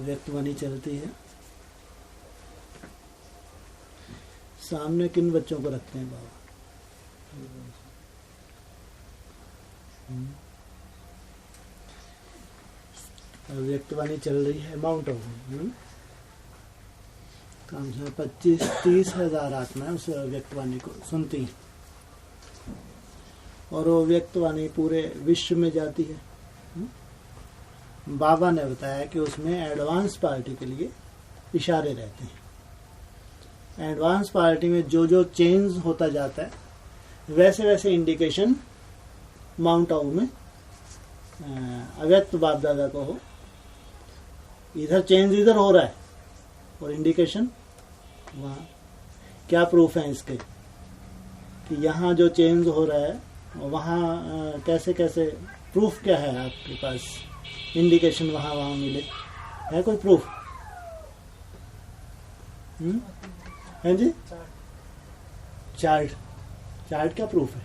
अव्यक्तवाणी चलती है। सामने किन बच्चों को रखते हैं बाबा? अव्यक्तवाणी चल रही है माउंट आबू। कम से 25-30 हजार आत्माएं उस अव्यक्तवाणी को सुनती हैं और वो अव्यक्तवाणी पूरे विश्व में जाती है। बाबा ने बताया कि उसमें एडवांस पार्टी के लिए इशारे रहते हैं। एडवांस पार्टी में जो जो चेंज होता जाता है वैसे वैसे इंडिकेशन माउंट आबू में अव्यक्त बाप दादा को हो, इधर चेंज इधर हो रहा है और इंडिकेशन वहाँ। क्या प्रूफ है इसके कि यहाँ जो चेंज हो रहा है वहाँ कैसे कैसे प्रूफ क्या है आपके पास? इंडिकेशन वहाँ वहाँ मिले, है कोई प्रूफ? है जी? चार्ट क्या प्रूफ है?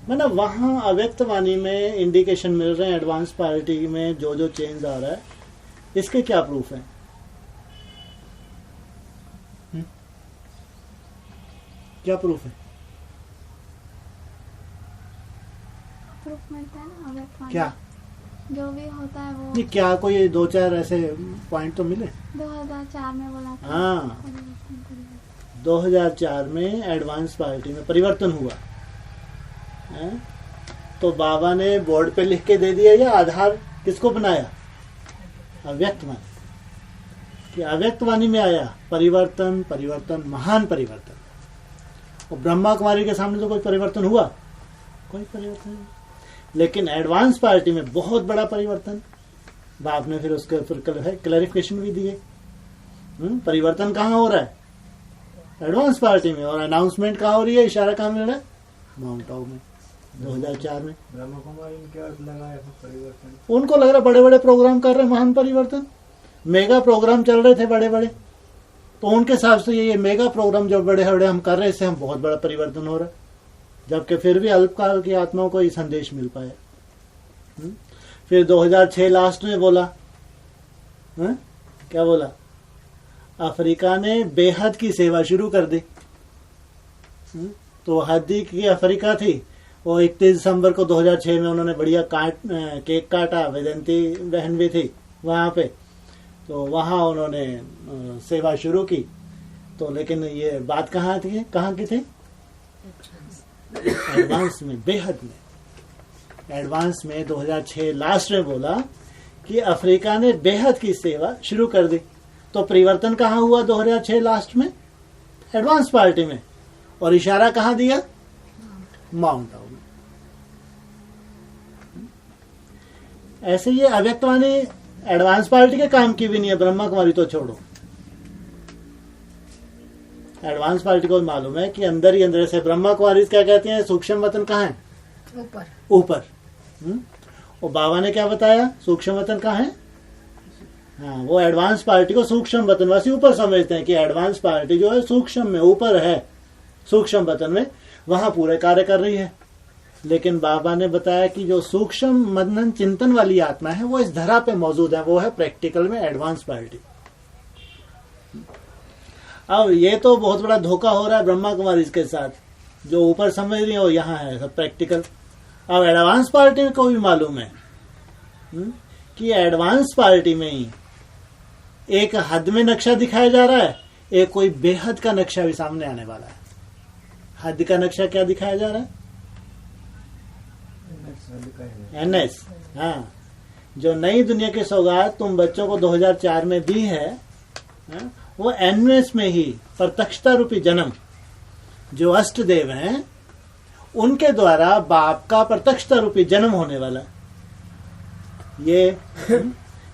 मतलब वहाँ अव्यक्तवाणी में इंडिकेशन मिल रहे हैं एडवांस पार्टी में जो जो चेंज आ रहा है, इसके क्या प्रूफ है? क्या प्रूफ है? प्रूफ मिलता है ना अव्यक्तवाणी। क्या जो भी होता है वो नहीं, क्या कोई 2-4 ऐसे पॉइंट तो मिले? 2004 में बोला था। हाँ, 2004 में एडवांस पार्टी में परिवर्तन हुआ है? तो बाबा ने बोर्ड पे लिख के दे दिया या आधार किसको बनाया? अव्यक्तवाणी कि अव्यक्तवाणी में आया परिवर्तन, परिवर्तन, महान परिवर्तन। और ब्रह्मा कुमारी के सामने तो कोई परिवर्तन हुआ? कोई परिवर्तन नहीं। लेकिन एडवांस पार्टी में बहुत बड़ा परिवर्तन। बाप ने फिर उसके फिर क्लैरिफिकेशन भी दिए। परिवर्तन कहाँ हो रहा है? एडवांस पार्टी में। और अनाउंसमेंट कहाँ हो रही है? इशारा कहाँ मिल रहा है? माउंट आबू में 2004 में। ब्रह्मा कुमारी ने क्या लगाया परिवर्तन? उनको लग रहा बड़े बड़े प्रोग्राम कर रहे हैं, महान परिवर्तन, मेगा प्रोग्राम चल रहे थे बड़े बड़े, तो उनके हिसाब से ये मेगा प्रोग्राम जो बड़े बड़े हम कर रहे हैं इससे हम बहुत बड़ा परिवर्तन हो रहा है। जबकि फिर भी अल्पकाल की आत्माओं को ये संदेश मिल पाया। फिर 2006 लास्ट में बोला, क्या बोला? अफ्रीका ने बेहद की सेवा शुरू कर दी। तो हद्दी की अफ्रीका थी, वो 31 दिसंबर को 2006 में उन्होंने बढ़िया केक काटा। वेदंती बहन भी थी वहां पे, तो वहां उन्होंने सेवा शुरू की। तो लेकिन ये बात कहाँ की थी? एडवांस में, बेहद में। एडवांस में 2006 लास्ट में बोला कि अफ्रीका ने बेहद की सेवा शुरू कर दी। तो परिवर्तन कहाँ हुआ 2006 लास्ट में? एडवांस पार्टी में। और इशारा कहाँ दिया? माउंट आबू में। ऐसे ये अव्यक्तवाणी एडवांस पार्टी के काम की भी नहीं है, ब्रह्मा कुमारी तो छोड़ो। एडवांस पार्टी को मालूम है कि अंदर ही अंदर से ब्रह्मा कुमारी क्या कहती हैं? सूक्ष्म वतन कहाँ है? ऊपर। और बाबा ने क्या बताया? सूक्ष्म वतन कहाँ है? हाँ, वो एडवांस पार्टी को सूक्ष्म वतनवासी ऊपर समझते हैं कि एडवांस पार्टी जो है सूक्ष्म में ऊपर है, सूक्ष्म वतन में, वहां पूरे कार्य कर रही है। लेकिन बाबा ने बताया कि जो सूक्ष्म मनन चिंतन वाली आत्मा है वो इस धरा पे मौजूद है, वो है प्रैक्टिकल में एडवांस पार्टी। अब ये तो बहुत बड़ा धोखा हो रहा है ब्रह्मा कुमारी के साथ, जो ऊपर समझ रही है वो यहाँ है सब प्रैक्टिकल। अब एडवांस पार्टी को भी मालूम है कि एडवांस पार्टी में ही एक हद में नक्शा दिखाया जा रहा है, एक कोई बेहद का नक्शा भी सामने आने वाला है। हद का नक्शा क्या दिखाया जा रहा है? एनएस। हाँ, जो नई दुनिया की सौगात तुम बच्चों को 2004 में दी है, वो एनएस में ही प्रत्यक्षता रूपी जन्म, जो अष्ट देव हैं उनके द्वारा बाप का प्रत्यक्षता रूपी जन्म होने वाला ये।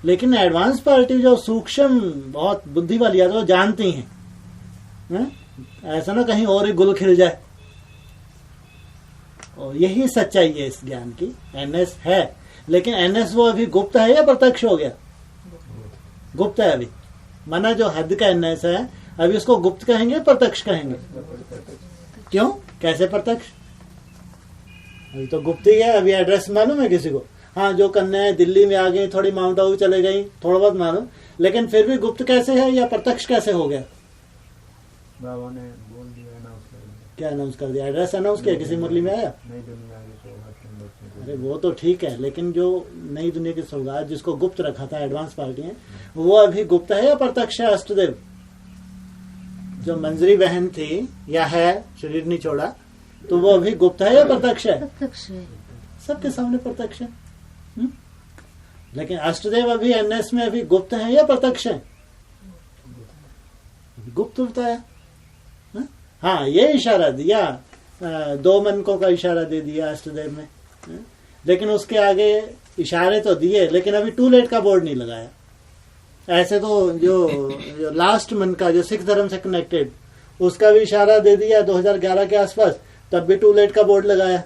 लेकिन एडवांस पार्टी जो सूक्ष्म बहुत बुद्धि वाली है वो जानती हैं, ऐसा ना कहीं और ही गुल खिल जाए। और यही सच्चाई है इस ज्ञान की। एनएस है, लेकिन एनएस वो अभी गुप्त है या प्रत्यक्ष हो गया? गुप्त है अभी। माना जो हद का एनएस है अभी उसको गुप्त कहेंगे, प्रत्यक्ष कहेंगे? क्यों? कैसे प्रत्यक्ष? अभी तो गुप्त ही है। अभी एड्रेस मालूम है किसी को? हाँ, जो कन्याएं दिल्ली में आ गई, थोड़ी माउंट आबू चले गई, थोड़ा बहुत मालूम, लेकिन फिर भी गुप्त कैसे है या प्रत्यक्ष कैसे हो गया? बाबा ने बोल दिया, अनाउंस कर दिया। क्या अनाउंस कर दिया? एड्रेस अनाउंस किया? किसी मुरली में आया? नई दुनिया की सौगात के बच्चों को। अरे वो तो ठीक है, लेकिन जो नई दुनिया की सौगात जिसको गुप्त रखा था एडवांस पार्टी है, वो अभी गुप्त है या प्रत्यक्ष है? अष्टदेव जो मंजरी बहन थी या है, शरीर नहीं छोड़ा, तो वो अभी गुप्त है या प्रत्यक्ष है? प्रत्यक्ष है। सबके सामने प्रत्यक्ष है। लेकिन अष्टदेव अभी एनएस में अभी गुप्त है या प्रत्यक्ष है? गुप्त बताया। हाँ, ये इशारा दिया, 2 मनकों का इशारा दे दिया अष्टदेव में, लेकिन उसके आगे इशारे तो दिए, लेकिन अभी टू लेट का बोर्ड नहीं लगाया। ऐसे तो जो लास्ट मन का जो सिख धर्म से कनेक्टेड, उसका भी इशारा दे दिया 2011 के आसपास, तब भी टू लेट का बोर्ड लगाया।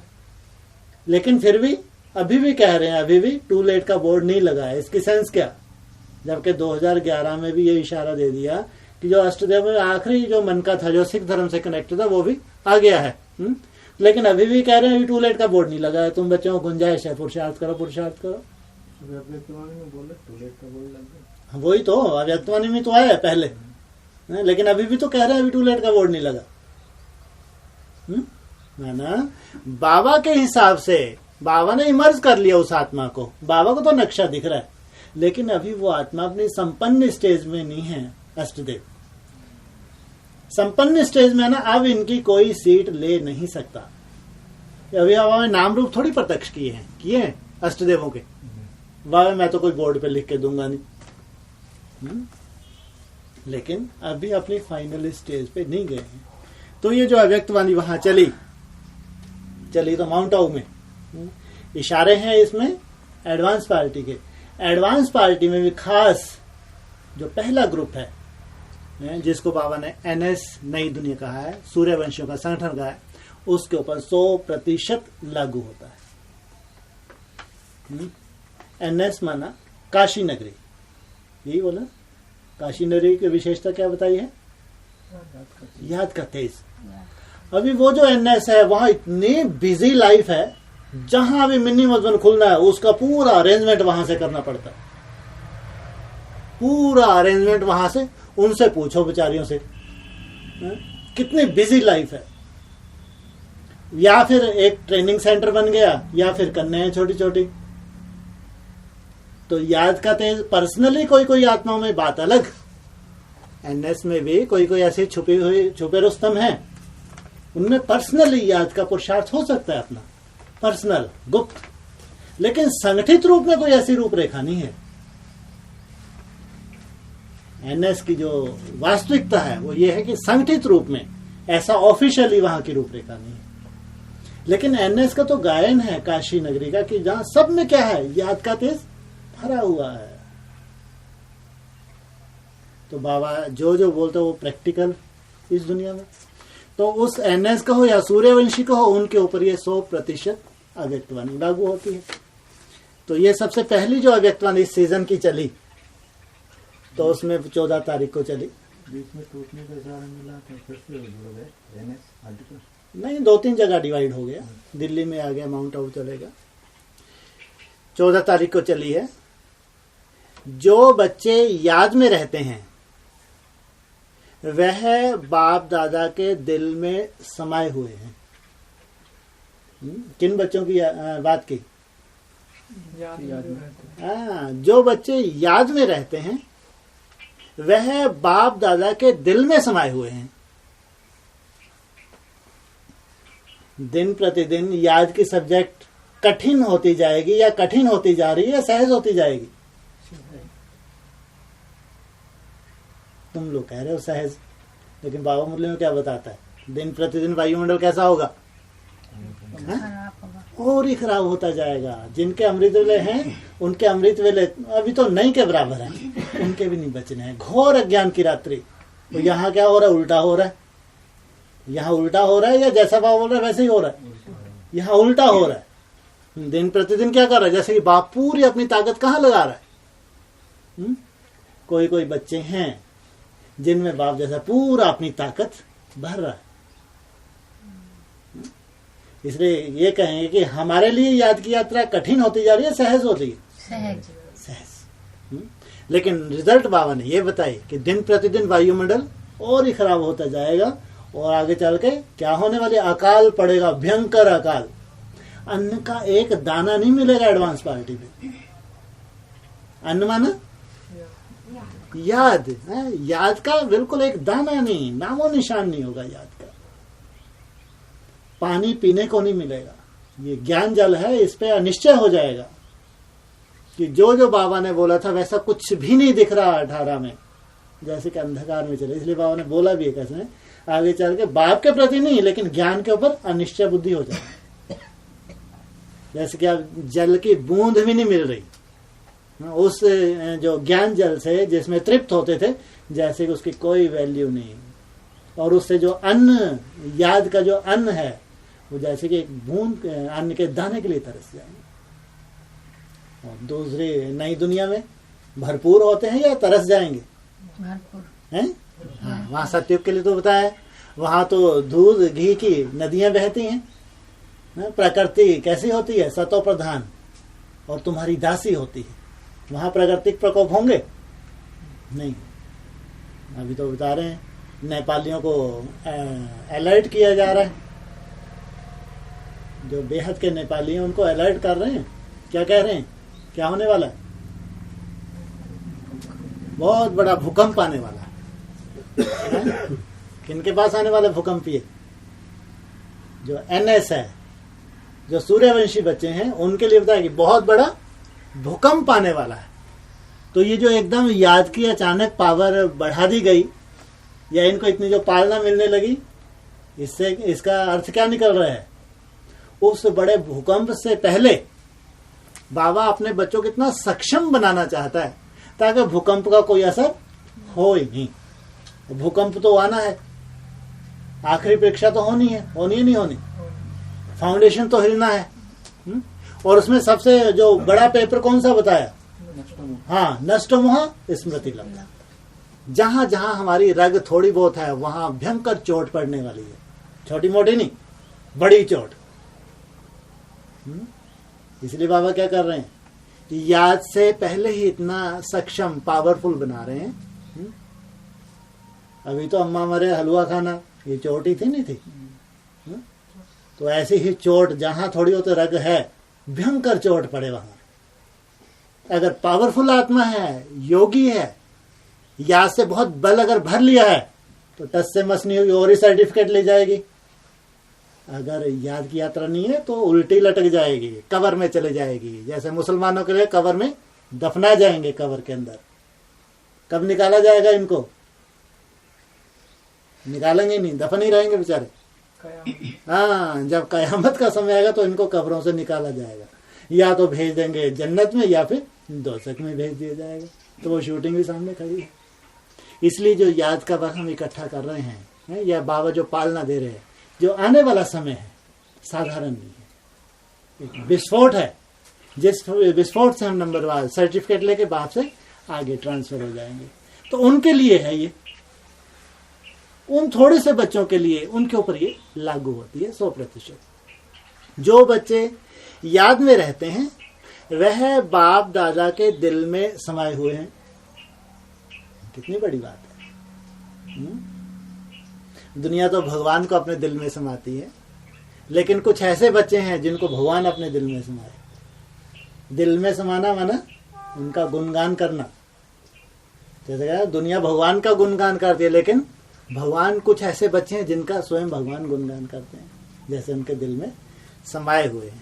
लेकिन फिर भी अभी भी कह रहे हैं अभी भी टू लेट का बोर्ड नहीं लगाया। इसकी सेंस क्या? जबकि 2011 में भी ये इशारा दे दिया कि जो अष्टदेव में आखिरी जो मन का था जो सिख धर्म से कनेक्टेड था वो भी आ गया है। लेकिन अभी भी कह रहे हैं अभी टू लेट का बोर्ड नहीं लगाया। तुम बच्चों को गुंजाइश है, पुरुषार्थ करो, पुरुषार्थ करो। अव्यक्तवाणी में बोले टू लेट का बोल लग गया। वही तो अव्यक्तवाणी में तो आया पहले, लेकिन अभी भी तो कह रहे हैं अभी टू लेट का बोर्ड नहीं लगा। है ना? बाबा के हिसाब से बाबा ने इमर्ज कर लिया उस आत्मा को, बाबा को तो नक्शा दिख रहा है, लेकिन अभी वो आत्मा अपनी संपन्न स्टेज में नहीं है। अष्टदेव संपन्न स्टेज में है ना, अब इनकी कोई सीट ले नहीं सकता। अभी बाबा में नाम रूप थोड़ी प्रत्यक्ष किए हैं अष्टदेवों के। बाबा मैं तो कोई बोर्ड पे लिख के दूंगा नहीं, लेकिन अभी अपनी फाइनल स्टेज पे नहीं गए हैं। तो ये जो अव्यक्तवाणी वहां चली तो माउंट आबू में इशारे हैं इसमें एडवांस पार्टी के। एडवांस पार्टी में भी खास जो पहला ग्रुप है जिसको बाबा ने एनएस नई दुनिया कहा है, सूर्यवंशियों का संगठन कहा है, उसके ऊपर 100% लागू होता है। एनएस माना काशी नगरी, यही बोला। काशी नगरी की विशेषता क्या बताई है? याद का तेज। अभी वो जो एनएस है वहां इतनी बिजी लाइफ है, जहां अभी मिनी मस्जिद खुलना है उसका पूरा अरेंजमेंट वहां से करना पड़ता है। पूरा अरेंजमेंट वहां से, उनसे पूछो बेचारियों से कितनी बिजी लाइफ है। या फिर एक ट्रेनिंग सेंटर बन गया, या फिर कन्याएं छोटी छोटी। तो याद का तेज पर्सनली कोई आत्माओं में बात अलग, एनएस में भी कोई ऐसे छुपे रुस्तम हैं, उनमें पर्सनली याद का पुरुषार्थ हो सकता है अपना पर्सनल गुप्त, लेकिन संगठित रूप में कोई ऐसी रूपरेखा नहीं है। एनएस की जो वास्तविकता है वो ये है कि संगठित रूप में ऐसा ऑफिशियली वहां की रूपरेखा नहीं है। लेकिन एनएस का तो गायन है काशी नगरी का कि जहां सब में क्या है, याद का तेज भरा हुआ है। तो बाबा जो बोलते वो प्रैक्टिकल इस दुनिया में। तो उस एनएस का हो या सूर्यवंशी का हो, उनके ऊपर ये 100% अव्यक्तवाणी लागू होती है। तो ये सबसे पहली जो अव्यक्तवाणी इस सीजन की चली, तो उसमें 14 तारीख को चली। बीच में टूटने का इशारा मिला तो फिर से जुड़ गए एनएस आर्टिकल। नहीं, 2-3 जगह डिवाइड हो गया, दिल्ली में आ गया, माउंट आबू चलेगा। 14 तारीख को चली है। जो बच्चे याद में रहते हैं वह बाप दादा के दिल में समाये हुए हैं। किन बच्चों की बात की? जो बच्चे याद में रहते हैं वह बाप दादा के दिल में समाये हुए हैं। दिन प्रतिदिन याद की सब्जेक्ट कठिन होती जाएगी, या कठिन होती जा रही है, या सहज होती जाएगी? तुम लोग कह रहे हो सहज, लेकिन बाबा मुरली में क्या बताता है? दिन प्रतिदिन वायुमंडल कैसा होगा? और ही खराब होता जाएगा। जिनके अमृत वेले हैं उनके अमृत वेले अभी तो नहीं के बराबर हैं, उनके भी नहीं बचने हैं। घोर अज्ञान की रात्रि। तो यहाँ क्या हो रहा है? उल्टा हो रहा है। यहाँ उल्टा हो रहा है, या जैसा बाबा बोल रहा है वैसे ही हो रहा है? यहाँ उल्टा हो रहा है। दिन प्रतिदिन क्या कर रहा है? जैसे कि बाप पूरी अपनी ताकत कहाँ लगा रहा है। कोई बच्चे हैं जिनमें बाप जैसा पूरा अपनी ताकत भर रहा है। इसलिए ये कहेंगे कि हमारे लिए याद की यात्रा कठिन होती जा रही है, सहज होती है? सहज। लेकिन रिजल्ट बाबा ने ये बताई कि दिन प्रतिदिन वायुमंडल और ही खराब होता जाएगा और आगे चल के क्या होने वाले, अकाल पड़ेगा, भयंकर अकाल। अन्न का एक दाना नहीं मिलेगा एडवांस पार्टी में। अन्न माना याद है, याद का बिल्कुल एक दाना नहीं, नामो निशान नहीं होगा याद का। पानी पीने को नहीं मिलेगा। ये ज्ञान जल है, इस पे अनिश्चय हो जाएगा कि जो जो बाबा ने बोला था वैसा कुछ भी नहीं दिख रहा 18 में, जैसे कि अंधकार में चले। इसलिए बाबा ने बोला भी है कैसे आगे चल के बाप के प्रति नहीं लेकिन ज्ञान के ऊपर अनिश्चय बुद्धि हो जाए। जैसे कि अब जल की बूंद भी नहीं मिल रही उस जो ज्ञान जल से जिसमें तृप्त होते थे, जैसे कि उसकी कोई वैल्यू नहीं। और उससे जो अन्न, याद का जो अन्न है, वो जैसे कि एक बूंद अन्न के दाने के लिए तरस जाएंगे। और दूसरी नई दुनिया में भरपूर होते हैं या तरस जाएंगे? भरपूर हैं? हाँ, वहां सत्युग के लिए तो बताया, वहां तो दूध घी की नदियां बहती हैं। प्रकृति कैसी होती है? सतो प्रधान और तुम्हारी दासी होती है। वहां प्राकृतिक प्रकोप होंगे नहीं। अभी तो बता रहे हैं नेपालियों को अलर्ट किया जा रहा है। जो बेहद के नेपाली हैं उनको अलर्ट कर रहे हैं। क्या कह रहे हैं? क्या होने वाला है? बहुत बड़ा भूकंप आने वाला है। किनके पास आने वाला भूकंप? ये जो एनएस है, जो सूर्यवंशी बच्चे हैं, उनके लिए बताया कि बहुत बड़ा भूकंप आने वाला है। तो ये जो एकदम याद की अचानक पावर बढ़ा दी गई, या इनको इतनी जो पालना मिलने लगी, इससे इसका अर्थ क्या निकल रहा है? उस बड़े भूकंप से पहले बाबा अपने बच्चों को इतना सक्षम बनाना चाहता है ताकि भूकंप का कोई असर हो ही नहीं। भूकंप तो आना है, आखिरी परीक्षा तो होनी है नहीं होनी, फाउंडेशन तो हिलना है। और उसमें सबसे जो बड़ा पेपर कौन सा बताया? हाँ, नष्टो मोह स्मृति लब्धा। जहां जहां हमारी रग थोड़ी बहुत है वहां भयंकर चोट पड़ने वाली है। छोटी मोटी नहीं, बड़ी चोट। इसलिए बाबा क्या कर रहे हैं? याद से पहले ही इतना सक्षम, पावरफुल बना रहे हैं। अभी तो अम्मा मरे हलवा खाना, ये चोट ही थी नहीं थी? तो ऐसी ही चोट जहां थोड़ी हो तो रग है, भयंकर चोट पड़े वहां। अगर पावरफुल आत्मा है, योगी है, याद से बहुत बल अगर भर लिया है तो टस से मस नहीं होगी और ही सर्टिफिकेट ले जाएगी। अगर याद की यात्रा नहीं है तो उल्टी लटक जाएगी, कबर में चले जाएगी। जैसे मुसलमानों के लिए कबर में दफना जाएंगे, कबर के अंदर। कब निकाला जाएगा इनको? निकालेंगे नहीं, दफन ही रहेंगे बेचारे। हाँ, जब कयामत का समय आएगा तो इनको कब्रों से निकाला जाएगा। या तो भेज देंगे जन्नत में या फिर दोजख में भेज दिया जाएगा। तो वो शूटिंग भी सामने खड़ी है। इसलिए जो याद का वक्त हम इकट्ठा कर रहे हैं, या बाबा जो पालना दे रहे हैं, जो आने वाला समय है साधारण नहीं है, एक विस्फोट है। जिस विस्फोट से हम नंबरवार सर्टिफिकेट लेके बाप से आगे ट्रांसफर हो जाएंगे। तो उनके लिए है ये, उन थोड़े से बच्चों के लिए, उनके ऊपर ये लागू होती है 100%। जो बच्चे याद में रहते हैं वह बाप दादा के दिल में समाये हुए हैं। कितनी बड़ी बात है। दुनिया तो भगवान को अपने दिल में समाती है, लेकिन कुछ ऐसे बच्चे हैं जिनको भगवान अपने दिल में समाए। दिल में समाना माना उनका गुणगान करना। जैसे दुनिया भगवान का गुणगान करती है, लेकिन भगवान कुछ ऐसे बच्चे हैं जिनका स्वयं भगवान गुणगान करते हैं, जैसे उनके दिल में समाये हुए हैं।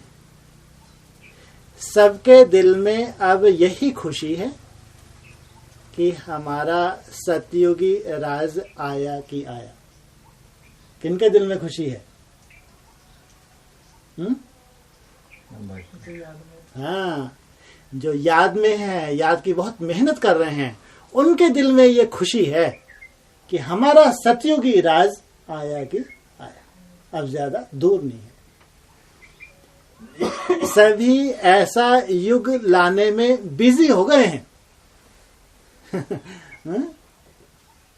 सबके दिल में अब यही खुशी है कि हमारा सतयुगी राज आया कि आया। किनके दिल में खुशी है? हाँ, जो याद में है, याद की बहुत मेहनत कर रहे हैं, उनके दिल में ये खुशी है कि हमारा सतयुगी राज आया कि आया। अब ज्यादा दूर नहीं है। सभी ऐसा युग लाने में बिजी हो गए हैं।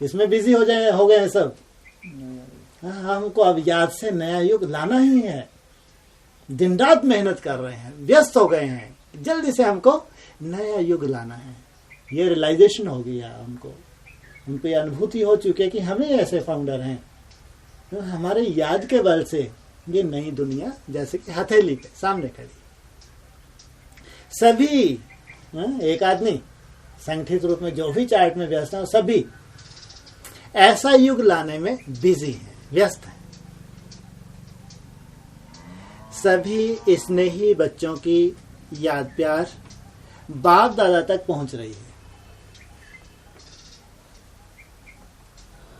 इसमें बिजी हो गए हैं सब। हमको अब याद से नया युग लाना ही है। दिन रात मेहनत कर रहे हैं, व्यस्त हो गए हैं। जल्दी से हमको नया युग लाना है। ये रियलाइजेशन हो गया उनको ये अनुभूति हो चुकी है कि हमें ऐसे फाउंडर हैं तो हमारे याद के बल से ये नई दुनिया जैसे कि हथेली के सामने खड़ी। सभी एक आदमी संगठित रूप में जो भी चार्ट में व्यस्त है सभी ऐसा युग लाने में बिजी है, व्यस्त है। सभी स्नेही बच्चों की याद प्यार बाप दादा तक पहुंच रही है।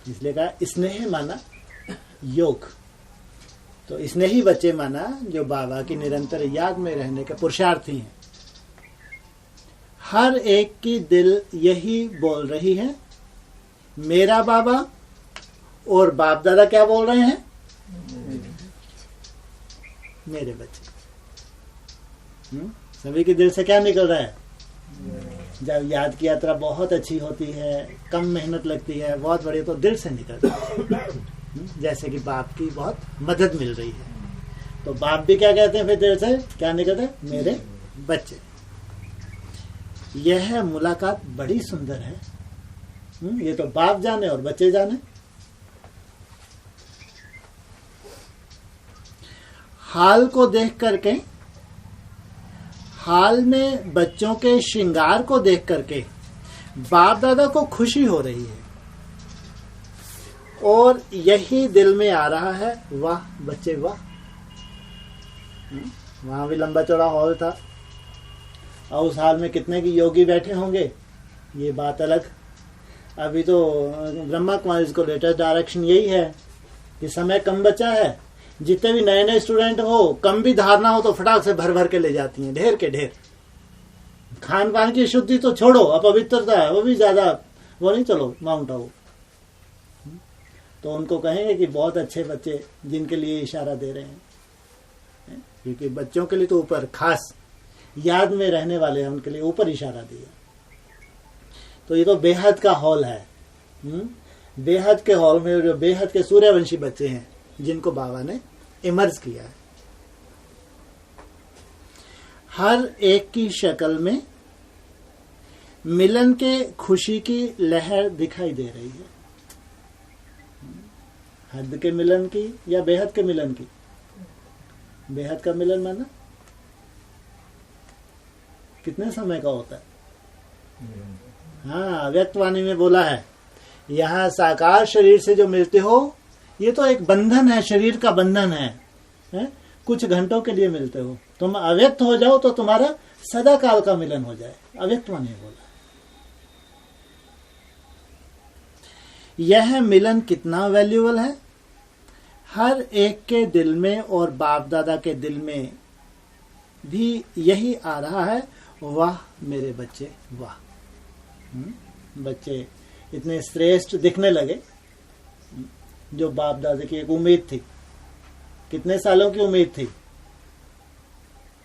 इसलिए कहा स्नेह माना योग, तो स्नेही बच्चे माना जो बाबा की निरंतर याद में रहने के पुरुषार्थी हैं। हर एक की दिल यही बोल रही है, मेरा बाबा, और बाप दादा क्या बोल रहे हैं, मेरे बच्चे। सभी के दिल से क्या निकल रहा है? जब याद की यात्रा बहुत अच्छी होती है, कम मेहनत लगती है, बहुत बड़ी, तो दिल से निकलता है। जैसे कि बाप की बहुत मदद मिल रही है, तो बाप भी क्या कहते हैं फिर दिल से क्या निकलता है, मेरे बच्चे। यह मुलाकात बड़ी सुंदर है। ये तो बाप जाने और बच्चे जाने। हाल को देख करके, हाल में बच्चों के श्रृंगार को देख करके बाप दादा को खुशी हो रही है और यही दिल में आ रहा है, वाह बच्चे वाह। वहां भी लंबा चौड़ा हॉल था और उस हाल में कितने की योगी बैठे होंगे ये बात अलग। अभी तो ब्रह्मा कुमारी को लेटेस्ट डायरेक्शन यही है कि समय कम बचा है, जितने भी नए नए स्टूडेंट हो, कम भी धारणा हो तो फटाक से भर भर के ले जाती हैं, ढेर के ढेर। खान पान की शुद्धि तो छोड़ो, अपवित्रता है वो भी ज्यादा, वो नहीं, चलो माउंट आबू। तो उनको कहेंगे कि बहुत अच्छे बच्चे जिनके लिए इशारा दे रहे हैं, क्योंकि बच्चों के लिए तो ऊपर खास याद में रहने वाले हैं, उनके लिए ऊपर इशारा दिया। तो ये तो बेहद का हॉल है। बेहद के हॉल में जो बेहद के सूर्यवंशी बच्चे हैं जिनको बाबा ने इमर्ज किया है। हर एक की शक्ल में मिलन के खुशी की लहर दिखाई दे रही है। हद के मिलन की या बेहद के मिलन की? बेहद का मिलन माना कितने समय का होता है? हाँ, व्यक्तवाणी में बोला है, यहाँ साकार शरीर से जो मिलते हो ये तो एक बंधन है, शरीर का बंधन है? कुछ घंटों के लिए मिलते हो, तुम अव्यक्त हो जाओ तो तुम्हारा सदा काल का मिलन हो जाए। अव्यक्तवाणी में बोला। यह मिलन कितना वैल्यूएबल है। हर एक के दिल में और बाप दादा के दिल में भी यही आ रहा है, वाह मेरे बच्चे वाह। बच्चे इतने श्रेष्ठ दिखने लगे जो बाप दादा की एक उम्मीद थी। कितने सालों की उम्मीद थी?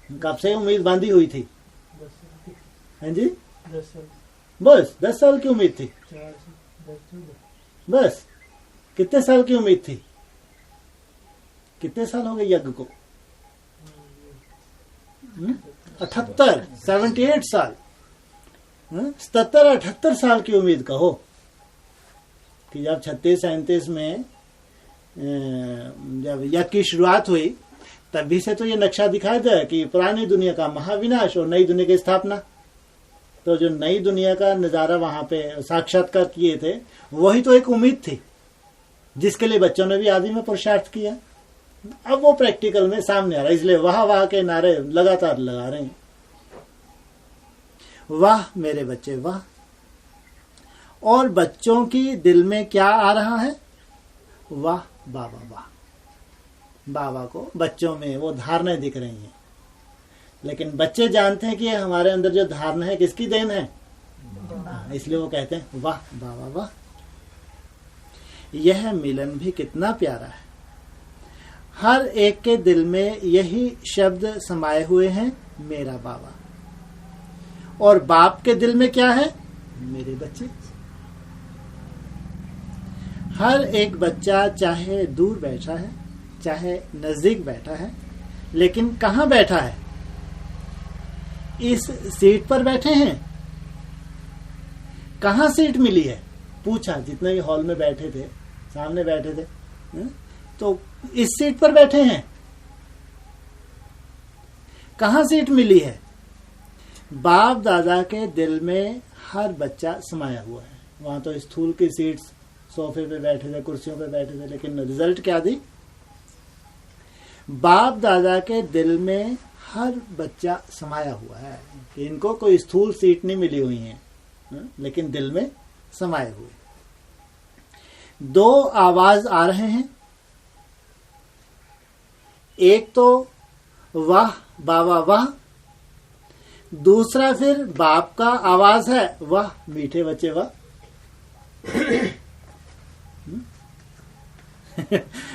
कब से उम्मीद बांधी हुई थी? हाँ जी, 10 साल। बस 10 साल की उम्मीद थी। बस कितने साल की उम्मीद थी? कितने साल हो गए यज्ञ को? 78, 78 साल, 77-78 साल की उम्मीद कहो कि जब 36-37 में जब यज्ञ की शुरुआत हुई तभी से तो ये नक्शा दिखाया था कि पुरानी दुनिया का महाविनाश और नई दुनिया की स्थापना। तो जो नई दुनिया का नजारा वहां पे साक्षात्कार किए थे वही तो एक उम्मीद थी जिसके लिए बच्चों ने भी आदि में पुरुषार्थ किया। अब वो प्रैक्टिकल में सामने आ रहा है, इसलिए वाह वाह के नारे लगातार लगा रहे हैं। वाह मेरे बच्चे वाह। और बच्चों की दिल में क्या आ रहा है? वाह बाबा वाह। बाबा को बच्चों में वो धारणाएं दिख रही हैं, लेकिन बच्चे जानते हैं कि हमारे अंदर जो धारणा है किसकी देन है, इसलिए वो कहते हैं वाह बाबा वाह। यह मिलन भी कितना प्यारा है। हर एक के दिल में यही शब्द समाये हुए हैं, मेरा बाबा। और बाप के दिल में क्या है? मेरे बच्चे। हर एक बच्चा चाहे दूर बैठा है चाहे नजदीक बैठा है, लेकिन कहाँ बैठा है? इस सीट पर बैठे हैं कहाँ सीट मिली है, पूछा जितने भी हॉल में बैठे थे, सामने बैठे थे, तो इस सीट पर बैठे हैं, कहाँ सीट मिली है? बाप दादा के दिल में हर बच्चा समाया हुआ है। वहां तो स्थूल की सीट्स, सोफे पे बैठे थे, कुर्सियों पे बैठे थे, लेकिन रिजल्ट क्या दी? बाप दादा के दिल में हर बच्चा समाया हुआ है। इनको कोई स्थूल सीट नहीं मिली हुई है, लेकिन दिल में समाये हुए। दो आवाज आ रहे हैं, एक तो वाह बाबा वाह, दूसरा फिर बाप का आवाज है, वाह मीठे बच्चे वाह।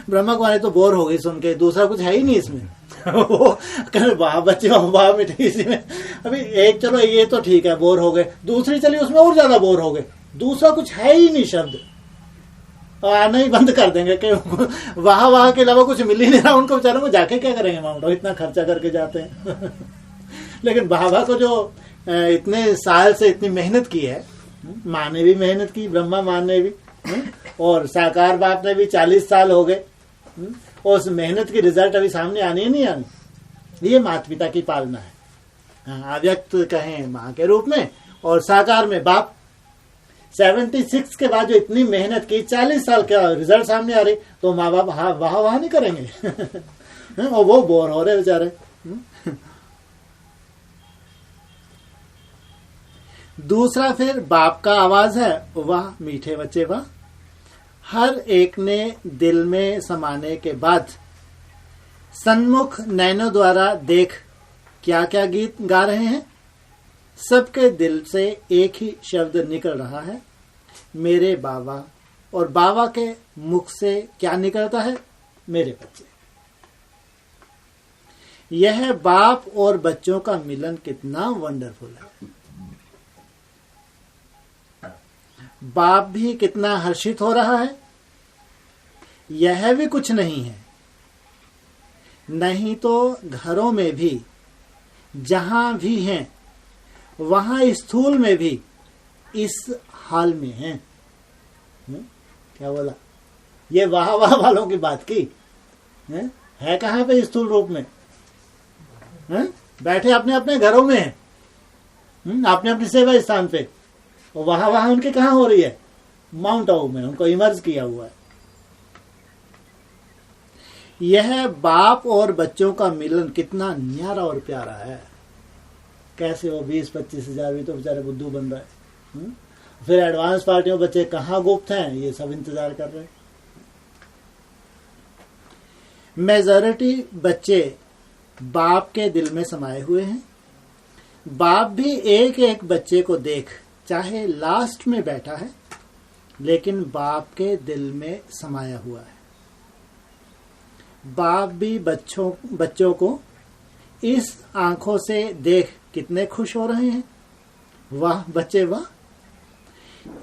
ब्रह्मा कुमारी तो बोर हो गई सुन के, दूसरा कुछ है ही नहीं इसमें। वो कहे वाह बच्चे वाह मीठे, इसी में अभी एक चलो ये तो ठीक है, बोर हो गए, दूसरी चली उसमें और ज्यादा बोर हो गए, दूसरा कुछ है ही नहीं शब्द, आना ही बंद कर देंगे कि वाह वाह के अलावा कुछ मिल ही नहीं रहा उनको, बेचारों को जाके क्या करेंगे माउंट आबू, इतना खर्चा करके जाते हैं। लेकिन बाबा को जो इतने साल से इतनी मेहनत की है, माँ ने भी मेहनत की, ब्रह्मा माँ ने भी, और साकार बाप ने भी 40 साल हो गए, और उस मेहनत की रिजल्ट अभी सामने आनी है नहीं आनी। ये माता पिता की पालना है, अव्यक्त कहें माँ के रूप में, और साकार में बाप। 76 के बाद जो इतनी मेहनत की, 40 साल का रिजल्ट सामने आ रही, तो माँ बाप वाह वाह नहीं करेंगे। और वो बोर हो रहे बेचारे। दूसरा फिर बाप का आवाज है, वाह मीठे बच्चे वाह। हर एक ने दिल में समाने के बाद सन्मुख नैनों द्वारा देख क्या क्या गीत गा रहे हैं। सबके दिल से एक ही शब्द निकल रहा है, मेरे बाबा। और बाबा के मुख से क्या निकलता है? मेरे बच्चे। यह बाप और बच्चों का मिलन कितना वंडरफुल है। बाप भी कितना हर्षित हो रहा है। यह भी कुछ नहीं है, नहीं तो घरों में भी जहां भी हैं, वहां स्थूल में भी इस हाल में हैं। क्या बोला? ये वाह वाह वालों की बात की है कहां पे? स्थूल रूप में है? बैठे अपने अपने घरों में हैं, अपने अपनी सेवा स्थान पे, और वहां उनके कहां हो रही है? माउंट आबू में उनको इमर्ज किया हुआ है। यह बाप और बच्चों का मिलन कितना न्यारा और प्यारा है। कैसे वो 20-25 हजार भी तो बेचारे बुद्धू बन रहा है। फिर एडवांस पार्टियों बच्चे कहाँ गुप्त हैं, ये सब इंतजार कर रहे हैं। मेजॉरिटी बच्चे बाप के दिल में समाये हुए हैं। बाप भी एक एक बच्चे को देख, चाहे लास्ट में बैठा है, लेकिन बाप के दिल में समाया हुआ है। बाप भी बच्चों को इस आंखों से देख कितने खुश हो रहे हैं। वाह बच्चे वाह।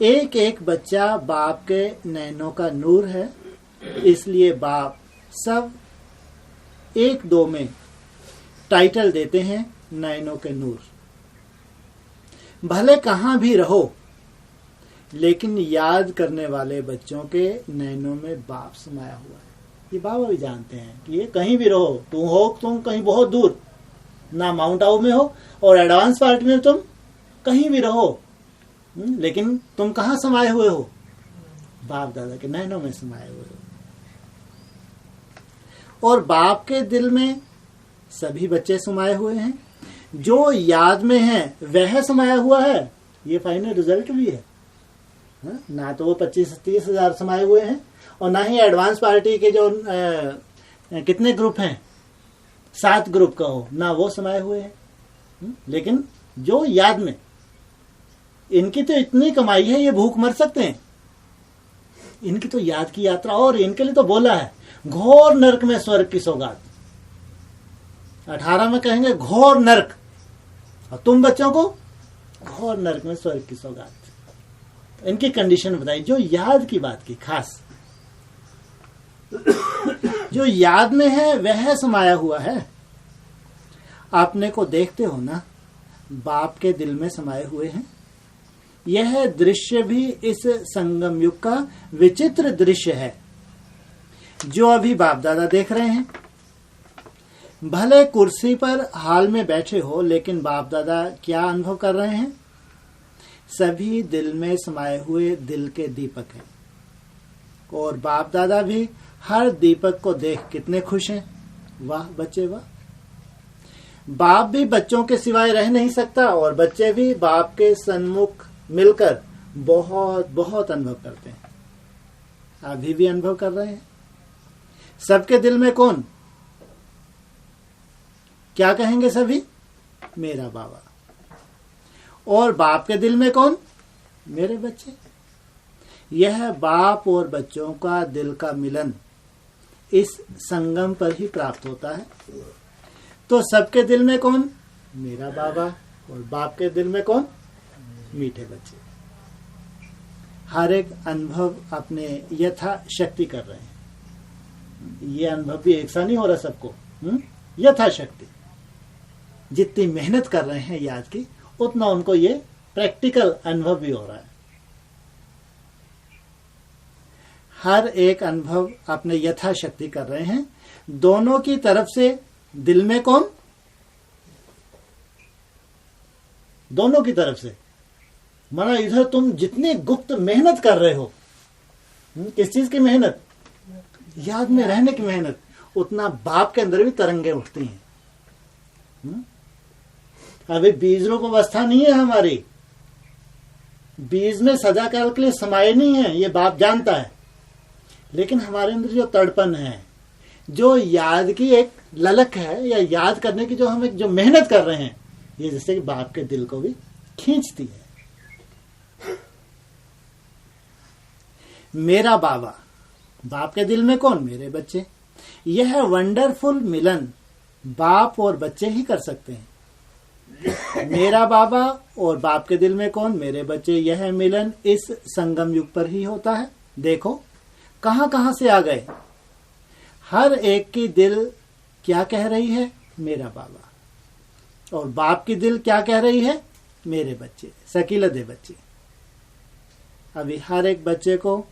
एक एक बच्चा बाप के नैनों का नूर है, इसलिए बाप सब एक दो में टाइटल देते हैं नैनों के नूर। भले कहां भी रहो, लेकिन याद करने वाले बच्चों के नैनों में बाप समाया हुआ है। ये बाबा भी जानते हैं कि ये कहीं भी रहो, तुम कहीं बहुत दूर, ना माउंट आबू में हो और एडवांस पार्टी में तुम कहीं भी रहो, लेकिन तुम कहां समाये हुए हो? बाप दादा के नैनों में समाये हुए हो। और बाप के दिल में सभी बच्चे समाये हुए हैं। जो याद में है वह समाया हुआ है। ये फाइनल रिजल्ट भी है। ना तो वो 25-30 हजार समाये हुए हैं, और ना ही एडवांस पार्टी के जो कितने ग्रुप हैं, 7 ग्रुप का हो, ना वो समाये हुए हैं। लेकिन जो याद में, इनकी तो इतनी कमाई है, ये भूख मर सकते हैं। इनकी तो याद की यात्रा, और इनके लिए तो बोला है घोर नरक में स्वर्ग की सौगात। 18 में कहेंगे घोर नरक, और तुम बच्चों को घोर नरक में स्वर्ग की सौगात। इनकी कंडीशन बताई, जो याद की बात की खास। जो याद में है वह समाया हुआ है। आपने को देखते हो ना, बाप के दिल में समाये हुए हैं। यह दृश्य भी इस संगम युग का विचित्र दृश्य है जो अभी बाप दादा देख रहे हैं। भले कुर्सी पर हाल में बैठे हो, लेकिन बाप दादा क्या अनुभव कर रहे हैं? सभी दिल में समाये हुए दिल के दीपक हैं, और बाप दादा भी हर दीपक को देख कितने खुश हैं। वाह बच्चे वाह। बाप भी बच्चों के सिवाय रह नहीं सकता, और बच्चे भी बाप के सन्मुख मिलकर बहुत बहुत अनुभव करते हैं। अभी भी अनुभव कर रहे हैं। सबके दिल में कौन? क्या कहेंगे सभी? मेरा बाबा। और बाप के दिल में कौन? मेरे बच्चे। यह बाप और बच्चों का दिल का मिलन इस संगम पर ही प्राप्त होता है। तो सबके दिल में कौन? मेरा बाबा। और बाप के दिल में कौन? मीठे बच्चे। हर एक अनुभव अपने यथा शक्ति कर रहे हैं। ये अनुभव भी एक सा नहीं हो रहा सबको, यथा शक्ति। जितनी मेहनत कर रहे हैं याद की, उतना उनको ये प्रैक्टिकल अनुभव भी हो रहा है। हर एक अनुभव अपने यथाशक्ति कर रहे हैं। दोनों की तरफ से दिल में कौन? दोनों की तरफ से। माना इधर तुम जितनी गुप्त मेहनत कर रहे हो, किस चीज की मेहनत? याद में रहने की मेहनत, उतना बाप के अंदर भी तरंगे उठती हैं। अभी बीज रूप अवस्था नहीं है हमारी। बीज में सदा काल के लिए समाये नहीं है, ये बाप जानता है। लेकिन हमारे अंदर जो तड़पन है, जो याद की एक ललक है, या याद करने की जो हम एक जो मेहनत कर रहे हैं, ये जैसे कि बाप के दिल को भी खींचती है। मेरा बाबा। बाप के दिल में कौन? मेरे बच्चे। यह वंडरफुल मिलन बाप और बच्चे ही कर सकते हैं। मेरा बाबा और बाप के दिल में कौन? मेरे बच्चे। यह मिलन इस संगम युग पर ही होता है। देखो कहां कहां से आ गए। हर एक की दिल क्या कह रही है? मेरा बाबा। और बाप की दिल क्या कह रही है? मेरे बच्चे, सकीलदे बच्चे। अभी हर एक बच्चे को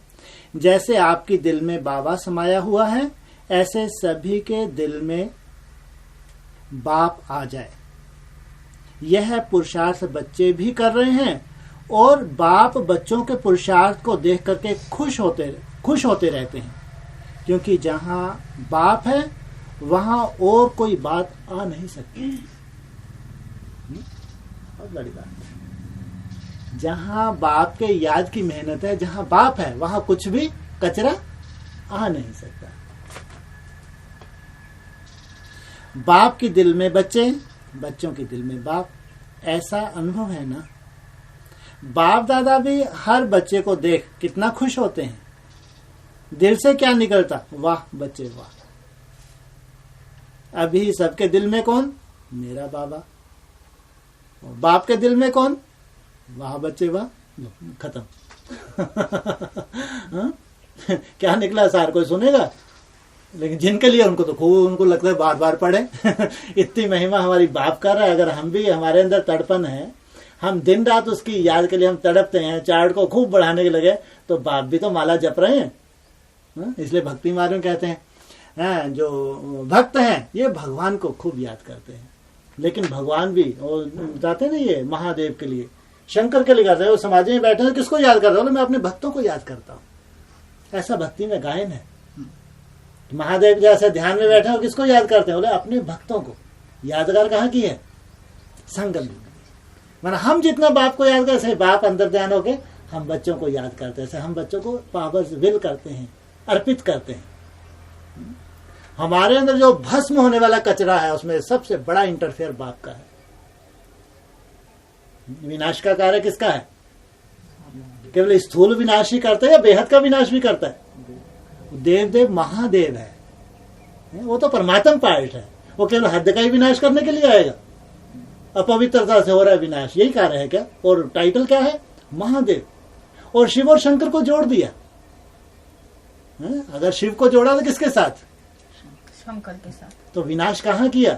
जैसे आपकी दिल में बाबा समाया हुआ है, ऐसे सभी के दिल में बाप आ जाए। यह पुरुषार्थ बच्चे भी कर रहे हैं, और बाप बच्चों के पुरुषार्थ को देख करके खुश होते रहते हैं। क्योंकि जहां बाप है वहां और कोई बात आ नहीं सकती। बहुत बड़ी बात है। जहां बाप के याद की मेहनत है, जहां बाप है वहां कुछ भी कचरा आ नहीं सकता। बाप की दिल में बच्चे, बच्चों के दिल में बाप। ऐसा अनुभव है ना। बाप दादा भी हर बच्चे को देख कितना खुश होते हैं। दिल से क्या निकलता? वाह बच्चे वाह। अभी सबके दिल में कौन? मेरा बाबा। और बाप के दिल में कौन? वाह बच्चे वाह। खत्म। क्या निकला सार? कोई सुनेगा? लेकिन जिनके लिए उनको तो खूब उनको लगता है बार बार पढ़े। इतनी महिमा हमारी बाप कर रहा है। अगर हम भी, हमारे अंदर तड़पन है, हम दिन रात उसकी याद के लिए हम तड़पते हैं, चार्ट को खूब बढ़ाने के लगे, तो बाप भी तो माला जप रहे हैं। इसलिए भक्ति मार्ग कहते हैं जो भक्त हैं ये भगवान को खूब याद करते हैं। लेकिन भगवान भी और बताते ना, ये महादेव के लिए, शंकर के लिए करते हैं। वो समाज में बैठे हैं, किसको याद करता हूँ? मैं अपने भक्तों को याद करता हूँ। ऐसा भक्ति में गायन है। महादेव जैसे ध्यान में बैठे हो, किसको याद करते हैं? बोले अपने भक्तों को। यादगार कहाँ की है? संगम। माना हम जितना बाप को याद करते हैं, बाप अंदर ध्यान होके हम बच्चों को याद करते हैं। हम बच्चों को पावर्स विल करते हैं, अर्पित करते हैं। हमारे अंदर जो भस्म होने वाला कचरा है, उसमें सबसे बड़ा इंटरफेयर बाप का है। विनाश का कार्य किसका है? केवल स्थूल विनाश ही करता है या बेहद का विनाश भी करता है? देव देव महादेव है, वो तो परमात्म पार्ट है। वो केवल हद का ही विनाश करने के लिए आएगा। अपवित्रता से हो रहा है विनाश, यही कार्य है क्या? और टाइटल क्या है? महादेव। और शिव और शंकर को जोड़ दिया। अगर शिव को जोड़ा तो किसके साथ? शंकर के साथ। तो विनाश कहाँ किया?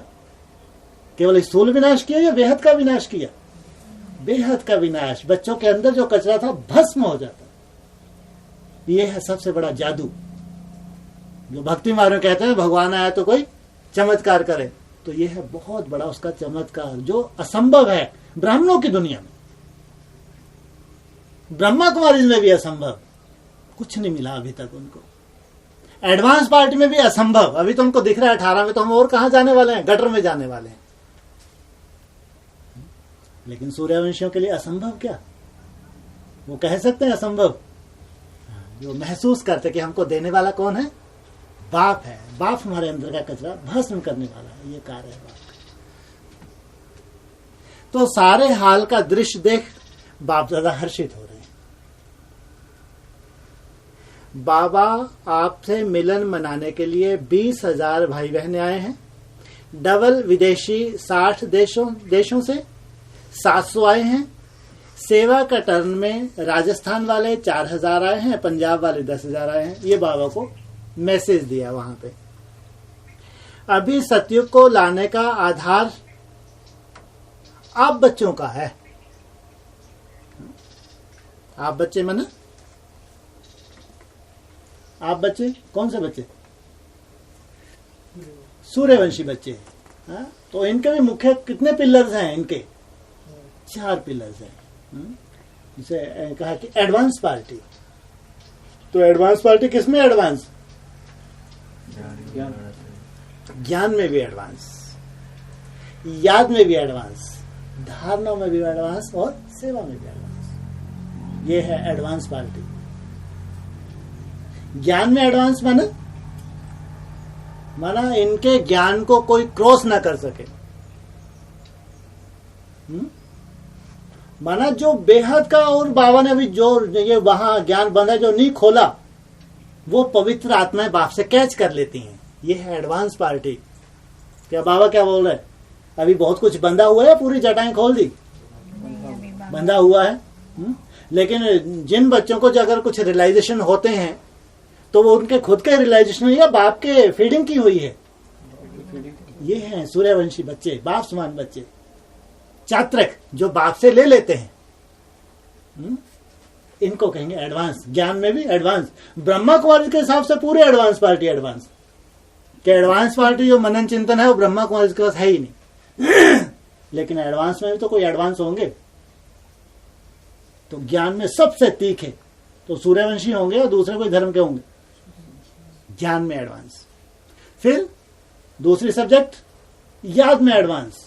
केवल स्थूल विनाश किया या बेहद का विनाश किया? बेहद का विनाश, बच्चों के अंदर जो कचरा था भस्म हो जाता। ये है सबसे बड़ा जादू। जो भक्ति मार्ग में कहते हैं भगवान आया तो कोई चमत्कार करे, तो ये है बहुत बड़ा उसका चमत्कार जो असंभव है ब्राह्मणों की दुनिया में। ब्रह्मा कुमारी में भी असंभव, कुछ नहीं मिला अभी तक उनको। एडवांस पार्टी में भी असंभव, अभी तो उनको दिख रहा है 18 में, तो हम और कहां जाने वाले हैं, गटर में जाने वाले हैं। लेकिन सूर्यवंशियों के लिए असंभव क्या, वो कह सकते हैं असंभव। जो महसूस करते कि हमको देने वाला कौन है, बाप है। बाप हमारे अंदर का कचरा भस्म करने वाला है, ये कार्य है बाप का। तो सारे हाल का दृश्य देख बाप दादा हर्षित हो रहे हैं। बाबा आपसे मिलन मनाने के लिए 20,000 भाई बहने आए हैं। डबल विदेशी 60 देशों से 700 आए हैं। सेवा का टर्न में राजस्थान वाले 4,000 आए हैं, पंजाब वाले 10,000 आए हैं। ये बाबा को मैसेज दिया वहां पे। अभी सतयुग को लाने का आधार आप बच्चों का है। आप बच्चे माने आप बच्चे कौन से बच्चे, सूर्यवंशी बच्चे। तो इनके भी मुख्य कितने पिलर्स हैं, इनके 4 पिलर्स हैं। जिसे कहा कि एडवांस पार्टी। तो एडवांस पार्टी किसमें एडवांस, ज्ञान में भी एडवांस, याद में भी एडवांस, धारणा में भी एडवांस और सेवा में भी एडवांस। ये है एडवांस पार्टी। ज्ञान में एडवांस माना इनके ज्ञान को कोई क्रॉस ना कर सके। माना जो बेहद का, और बाबा ने भी जो ये वहां ज्ञान बंधा जो नहीं खोला, वो पवित्र आत्माएं बाप से कैच कर लेती हैं। ये है एडवांस पार्टी। क्या बाबा क्या बोल रहे हैं, अभी बहुत कुछ बंधा हुआ है, पूरी जटाएं खोल दी, बंधा हुआ है। लेकिन जिन बच्चों को जो अगर कुछ रियलाइजेशन होते हैं तो वो उनके खुद के रियलाइजेशन या बाप के फीडिंग की हुई है। ये हैं सूर्यवंशी बच्चे, बाप समान बच्चे, चात्रक जो बाप से ले लेते हैं। इनको कहेंगे एडवांस। ज्ञान में भी एडवांस। ब्रह्मा कुमारी के हिसाब से पूरे एडवांस पार्टी एडवांस। कि एडवांस पार्टी जो मनन चिंतन है वो ब्रह्मा कुमारी के पास है ही नहीं। लेकिन एडवांस में भी तो कोई एडवांस होंगे। तो ज्ञान में सबसे तीखे तो सूर्यवंशी होंगे और दूसरे कोई धर्म के होंगे। ज्ञान में एडवांस। फिर दूसरी सब्जेक्ट याद में एडवांस।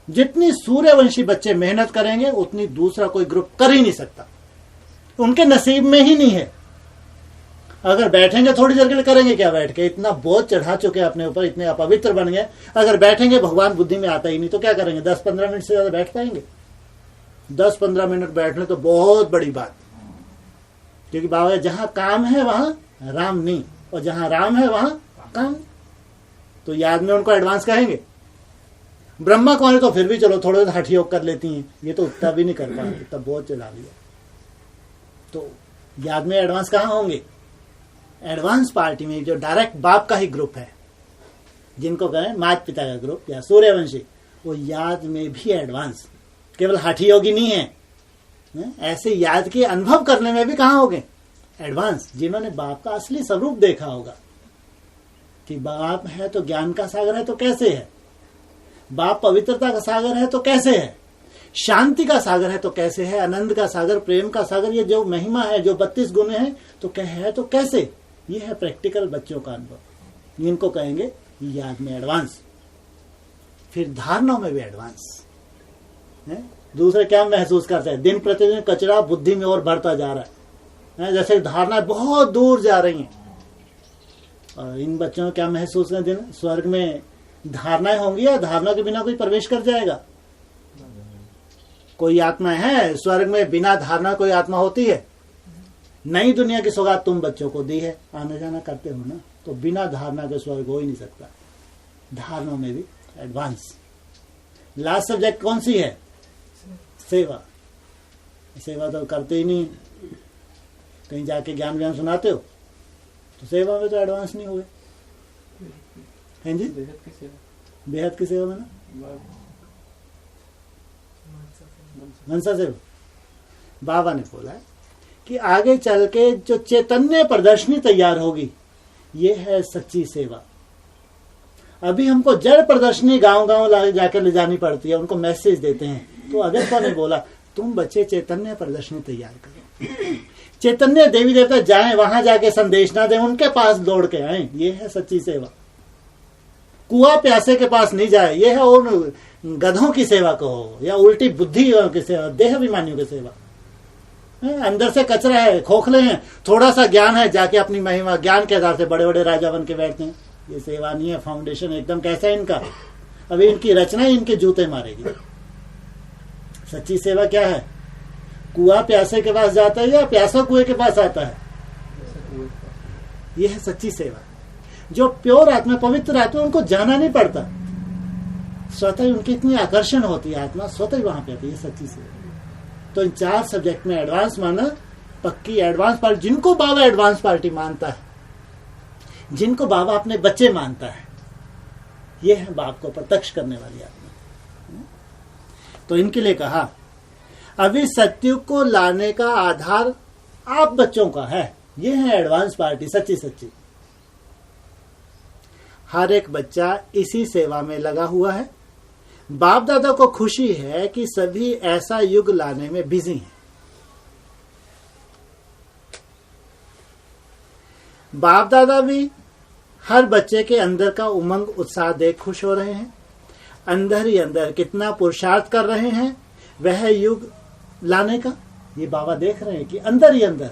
जितनी सूर्यवंशी बच्चे मेहनत करेंगे उतनी दूसरा कोई ग्रुप कर ही नहीं सकता, उनके नसीब में ही नहीं है। अगर बैठेंगे थोड़ी देर के लिए, करेंगे क्या बैठ के, इतना बोझ चढ़ा चुके अपने ऊपर, इतने अपवित्र बन गए। अगर बैठेंगे भगवान बुद्धि में आता ही नहीं तो क्या करेंगे, 10-15 मिनट से ज्यादा बैठ पाएंगे? 10-15 मिनट बैठने तो बहुत बड़ी बात। क्योंकि बाबा जहां काम है वहां राम नहीं, और जहां राम है वहां काम। तो याद में उनको एडवांस कहेंगे। ब्रह्मा कुमारी तो फिर भी चलो थोड़े हठ योग कर लेती हैं, ये तो उतना भी नहीं कर पाए, इतना बहुत चला लिया। तो याद में एडवांस कहां होंगे? एडवांस पार्टी में जो डायरेक्ट बाप का ही ग्रुप है, जिनको कहें माता पिता का ग्रुप या सूर्यवंशी, वो याद में भी एडवांस। केवल हठी योगी नहीं है, ऐसे याद के अनुभव करने में भी कहां होंगे? एडवांस। जिन्होंने बाप का असली स्वरूप देखा होगा कि बाप है तो ज्ञान का सागर है तो कैसे है, बाप पवित्रता का सागर है तो कैसे है, शांति का सागर है तो कैसे है, आनंद का सागर, प्रेम का सागर, ये जो महिमा है, जो 32 गुण है तो क्या है तो कैसे। ये है प्रैक्टिकल बच्चों का अनुभव। इनको कहेंगे याद में एडवांस। फिर धारणा में भी एडवांस है। दूसरे क्या महसूस करते हैं? दिन प्रतिदिन कचरा बुद्धि में और बढ़ता जा रहा है, जैसे धारणा बहुत दूर जा रही है। और इन बच्चों को क्या महसूस करते हैं? स्वर्ग में धारणाएं होंगी या धारणा के बिना कोई प्रवेश कर जाएगा? कोई आत्मा है स्वर्ग में बिना धारणा कोई आत्मा होती है? नई दुनिया की सौगात तुम बच्चों को दी है, आना जाना करते हो ना, तो बिना धारणा के स्वर्ग हो ही नहीं सकता। धारणा में भी एडवांस। लास्ट सब्जेक्ट कौन सी है? सेवा। सेवा तो करते ही नहीं, कहीं जाके ज्ञान व्यान सुनाते हो तो सेवा में तो एडवांस नहीं हुए हैं जी। बेहद की सेवा में ना मनसा से बाबा ने बोला है कि आगे चल के जो चैतन्य प्रदर्शनी तैयार होगी, ये है सच्ची सेवा। अभी हमको जड़ प्रदर्शनी गांव गांव जाकर ले जानी पड़ती है, उनको मैसेज देते हैं। तो अगर तो ने बोला तुम बच्चे चैतन्य प्रदर्शनी तैयार करो, चैतन्य देवी देवता जाएं, वहां जाके संदेश ना दें, उनके पास दौड़ के आए, ये है सच्ची सेवा। कुआ प्यासे के पास नहीं जाए, ये है उन गधों की सेवा कहो, या उल्टी बुद्धि की सेवा, देह अभिमानियों की सेवा। अंदर से कचरा है, खोखले हैं, थोड़ा सा ज्ञान है, जाके अपनी महिमा ज्ञान के आधार से बड़े बड़े राजा बन के बैठते हैं। ये सेवा नहीं है, फाउंडेशन एकदम कैसा है इनका। अभी इनकी रचना ही इनके जूते मारेगी। सच्ची सेवा क्या है? कुआ प्यासे के पास जाता है या प्यासा कुएं के पास आता है? यह है सच्ची सेवा। जो प्योर आत्मा, पवित्र आत्मा, उनको जाना नहीं पड़ता, स्वतः ही उनकी इतनी आकर्षण होती है, आत्मा स्वतः ही वहां पे आती है। सच्ची सेवा। तो इन 4 सब्जेक्ट में एडवांस माना, पक्की एडवांस पार्टी, जिनको बाबा एडवांस पार्टी मानता है, जिनको बाबा अपने बच्चे मानता है, ये है बाप को प्रत्यक्ष करने वाली आत्मा। तो इनके लिए कहा अभी सत्युग को लाने का आधार आप बच्चों का है, ये है एडवांस पार्टी सच्ची सच्ची। हर एक बच्चा इसी सेवा में लगा हुआ है। बाप दादा को खुशी है कि सभी ऐसा युग लाने में बिजी हैं। बाप दादा भी हर बच्चे के अंदर का उमंग उत्साह देख खुश हो रहे हैं। अंदर ही अंदर कितना पुरुषार्थ कर रहे हैं वह युग लाने का, ये बाबा देख रहे हैं कि अंदर ही अंदर।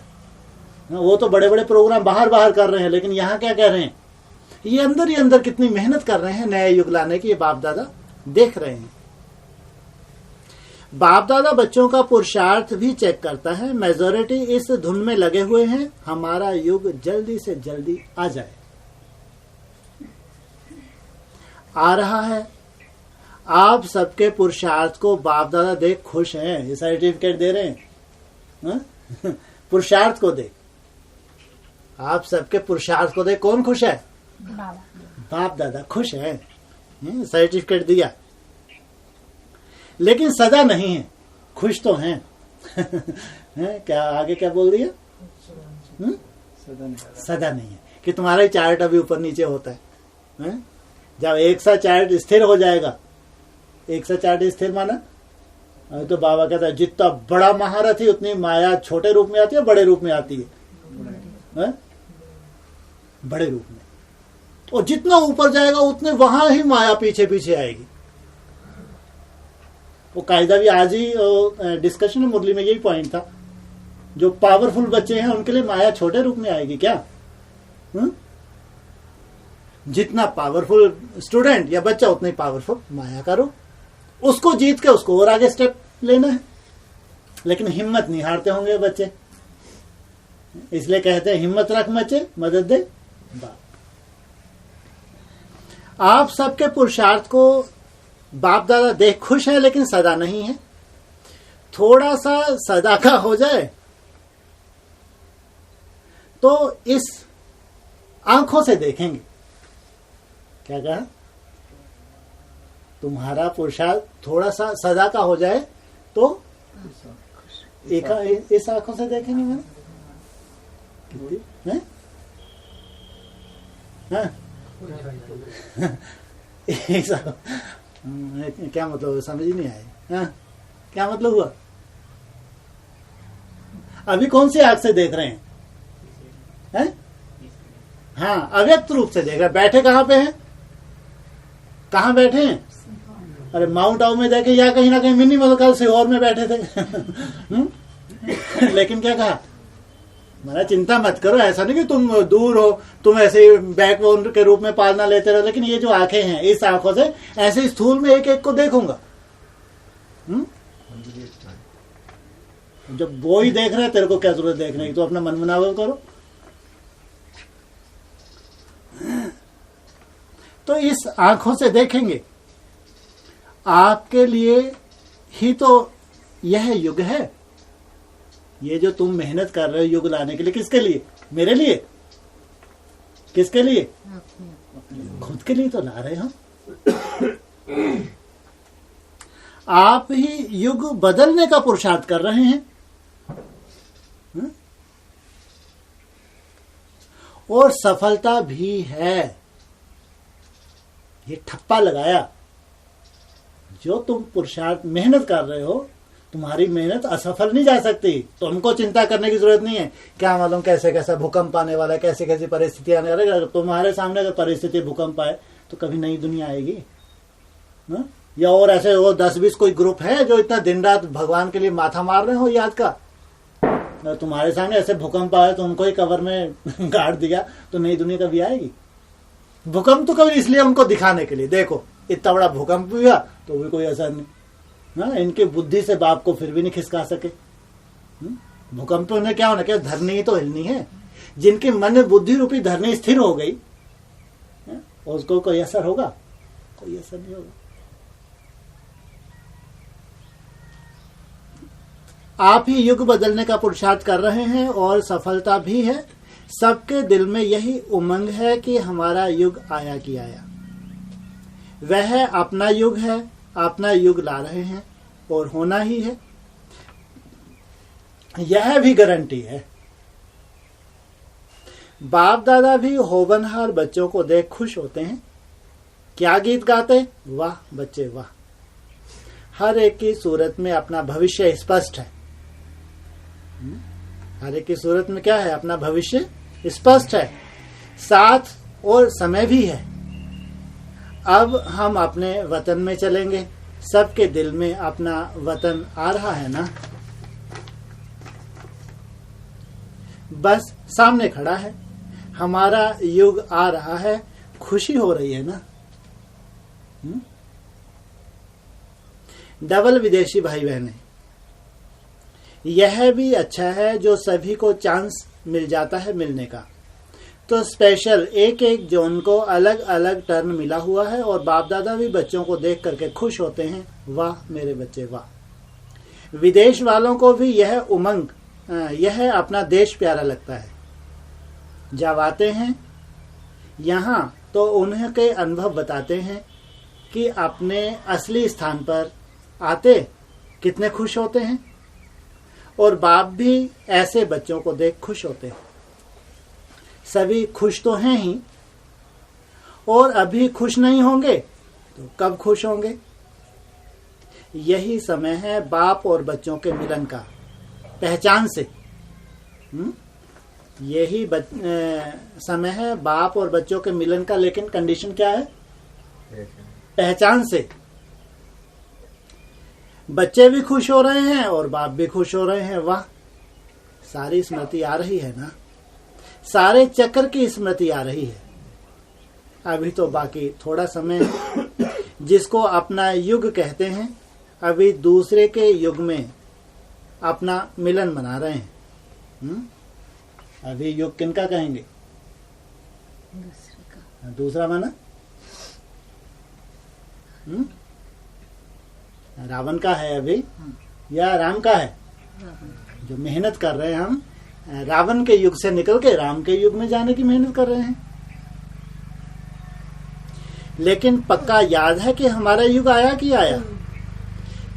वो तो बड़े बड़े प्रोग्राम बाहर बाहर कर रहे हैं, लेकिन यहाँ क्या कह रहे हैं, ये अंदर ही अंदर कितनी मेहनत कर रहे हैं नया युग लाने की, ये बाप दादा देख रहे हैं। बाप दादा बच्चों का पुरुषार्थ भी चेक करता है। मेजॉरिटी इस धुन में लगे हुए हैं, हमारा युग जल्दी से जल्दी आ जाए। आ रहा है। आप सबके पुरुषार्थ को बाप दादा देख खुश हैं, ये सर्टिफिकेट दे रहे हैं। पुरुषार्थ को देख, आप सबके पुरुषार्थ को देख कौन खुश है? बाप दादा खुश है, सर्टिफिकेट दिया। लेकिन सदा नहीं है, खुश तो हैं। क्या आगे क्या बोल दिया? सदा नहीं है कि तुम्हारा ही चार्ट अभी ऊपर नीचे होता है। जब एक सा चार्ट स्थिर हो जाएगा, एक सा चार्ट स्थिर माना, तो बाबा कहता है जितना बड़ा महारथी उतनी माया छोटे रूप में आती है, बड़े रूप में आती है, बड़े रूप में। और जितना ऊपर जाएगा उतने वहां ही माया पीछे पीछे आएगी। वो कायदा भी आज ही डिस्कशन में मुरली में यही पॉइंट था, जो पावरफुल बच्चे हैं उनके लिए माया छोटे रूप में आएगी क्या? जितना पावरफुल स्टूडेंट या बच्चा उतना ही पावरफुल माया का रूप। उसको जीत के उसको और आगे स्टेप लेना है, लेकिन हिम्मत नहीं हारते होंगे बच्चे, इसलिए कहते हैं हिम्मत रख बच्चे, मदद दे बाप। आप सबके पुरुषार्थ को बाप दादा देख खुश है, लेकिन सदा नहीं है। थोड़ा सा सदा का हो जाए तो इस आंखों से देखेंगे। क्या कहा? तुम्हारा पुरुषार्थ थोड़ा सा सदा का हो जाए तो इस आंखों से देखेंगे। मैंने क्या मतलब समझ ही नहीं आया। क्या मतलब हुआ? अभी कौन सी आंख से देख रहे हैं? हाँ, अव्यक्त रूप से देख रहे हैं। बैठे कहाँ पे हैं? कहाँ बैठे हैं? अरे माउंट आबू में देखे या कहीं ना कहीं मिनी कल सीहोर में बैठे थे। लेकिन क्या कहा? मेरा चिंता मत करो, ऐसा नहीं कि तुम दूर हो, तुम ऐसे बैकबोन के रूप में पालना लेते रहो, लेकिन ये जो आंखें हैं, इस आंखों से ऐसे स्थूल में एक एक को देखूंगा। जब वो ही देख रहे हैं, तेरे को क्या जरूरत देखने की? तो अपना मन मुनावल करो। तो इस आंखों से देखेंगे। आपके लिए ही तो यह युग है। ये जो तुम मेहनत कर रहे हो युग लाने के लिए, किसके लिए? मेरे लिए? किसके लिए? खुद के लिए तो ला रहे हो। आप ही युग बदलने का पुरुषार्थ कर रहे हैं। और सफलता भी है। ये ठप्पा लगाया, जो तुम पुरुषार्थ मेहनत कर रहे हो, तुम्हारी मेहनत असफल नहीं जा सकती। तुमको चिंता करने की जरूरत नहीं है। क्या मालूम कैसे कैसा भूकंप आने वाला है, कैसे कैसी परिस्थिति आने वाली है। तुम्हारे सामने अगर परिस्थिति भूकंप आए तो कभी नई दुनिया आएगी ना? या और ऐसे वो 10-20 कोई ग्रुप है जो इतना दिन रात भगवान के लिए माथा मार रहे हो याद का। तुम्हारे सामने ऐसे भूकंप आए तो उनको ही कवर में गाड़ दिया तो नई दुनिया कभी आएगी? भूकंप तो कभी इसलिए उनको दिखाने के लिए, देखो इतना बड़ा भूकंप हुआ तो भी कोई असर नहीं ना। इनके बुद्धि से बाप को फिर भी नहीं खिसका सके। भूकंप में क्या होना, क्या धरनी ही तो हिलनी है। जिनके मन में बुद्धि रूपी धरनी स्थिर हो गई, उसको कोई असर होगा? कोई असर नहीं होगा। आप ही युग बदलने का पुरुषार्थ कर रहे हैं और सफलता भी है। सबके दिल में यही उमंग है कि हमारा युग आया कि आया। वह अपना युग है, अपना युग ला रहे हैं और होना ही है, यह भी गारंटी है। बाप दादा भी होवनहार बच्चों को देख खुश होते हैं। क्या गीत गाते, वाह बच्चे वाह। हर एक की सूरत में अपना भविष्य स्पष्ट है। हर एक की सूरत में क्या है, अपना भविष्य स्पष्ट है, साथ और समय भी है। अब हम अपने वतन में चलेंगे। सबके दिल में अपना वतन आ रहा है ना, बस सामने खड़ा है। हमारा युग आ रहा है, खुशी हो रही है ना। डबल विदेशी भाई बहनें, यह भी अच्छा है जो सभी को चांस मिल जाता है मिलने का। तो स्पेशल एक एक जोन को अलग अलग टर्न मिला हुआ है और बाप दादा भी बच्चों को देख करके खुश होते हैं। वाह मेरे बच्चे वाह। विदेश वालों को भी यह उमंग, यह अपना देश प्यारा लगता है। जब आते हैं यहाँ तो उन्हें के अनुभव बताते हैं कि अपने असली स्थान पर आते कितने खुश होते हैं। और बाप भी ऐसे बच्चों को देख खुश होते हैं। सभी खुश तो हैं ही, और अभी खुश नहीं होंगे तो कब खुश होंगे? यही समय है बाप और बच्चों के मिलन का, पहचान से। यही समय है बाप और बच्चों के मिलन का, लेकिन कंडीशन क्या है? पहचान से। बच्चे भी खुश हो रहे हैं और बाप भी खुश हो रहे हैं। वाह, सारी स्मृति आ रही है ना, सारे चक्र की स्मृति आ रही है। अभी तो बाकी थोड़ा समय जिसको अपना युग कहते हैं, अभी दूसरे के युग में अपना मिलन मना रहे हैं। अभी युग किनका कहेंगे? दूसरा माना रावण का है अभी, या राम का है? जो मेहनत कर रहे हैं हम, रावण के युग से निकल के राम के युग में जाने की मेहनत कर रहे हैं। लेकिन पक्का याद है कि हमारा युग आया कि आया?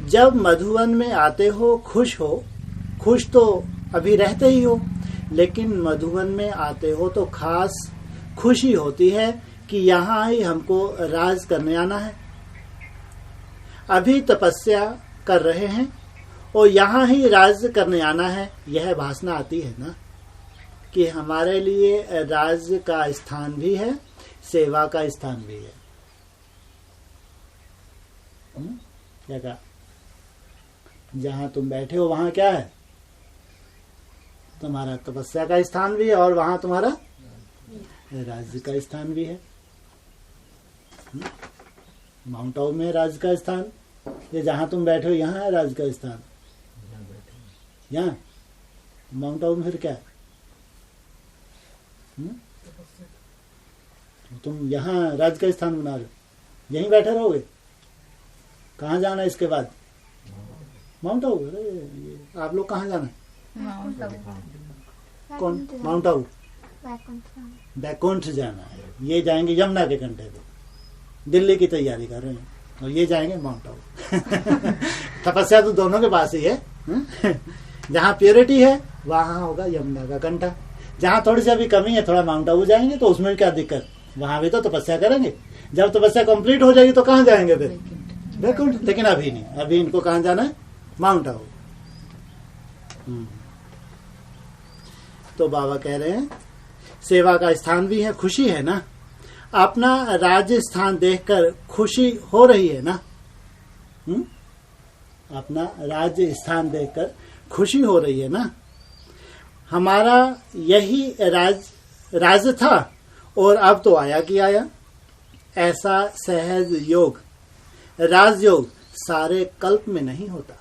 जब मधुवन में आते हो, खुश तो अभी रहते ही हो, लेकिन मधुवन में आते हो तो खास खुशी होती है कि यहाँ ही हमको राज करने आना है। अभी तपस्या कर रहे हैं और यहाँ ही राज करने आना है। यह भाषा आती है ना कि हमारे लिए राज का स्थान भी है, सेवा का स्थान भी है। क्या कहा? जहाँ तुम बैठे हो वहाँ क्या है? तुम्हारा तपस्या का स्थान भी है और वहाँ तुम्हारा राज्य का स्थान भी है। माउंट आबू में राज्य का स्थान, ये जहाँ तुम बैठे हो यहाँ है राज्य का स्थान। यहाँ माउंट आबू में फिर क्या है? तुम यहाँ राज्य का स्थान बना रहे हो, यहीं बैठे रहोगे? कहाँ जाना है इसके बाद? माउंट आबू। अरे आप लोग कहाँ जाना है? कौन? माउंट आबू, बैकुंठ जाना है। ये जाएंगे यमुना के कंढे पे, दिल्ली की तैयारी कर रहे हैं। और ये जाएंगे माउंट आबू। तपस्या तो दोनों के पास ही है। जहाँ प्योरिटी है वहां होगा यमुना का कंठा। जहाँ थोड़ी सी अभी कमी है, थोड़ा माउंट आबू जाएंगे तो उसमें क्या दिक्कत, वहां भी तो तपस्या करेंगे। जब तपस्या कंप्लीट हो जाएगी तो कहाँ जाएंगे फिर, वैकुंठ। लेकिन अभी नहीं, अभी इनको कहाँ जाना है, माउंट आबू। तो बाबा कह रहे हैं सेवा का स्थान भी है, खुशी है ना, अपना राज्य स्थान देखकर खुशी हो रही है ना। अपना राज्य स्थान देखकर खुशी हो रही है ना। हमारा यही राज था और अब तो आया कि आया। ऐसा सहज योग, राजयोग सारे कल्प में नहीं होता।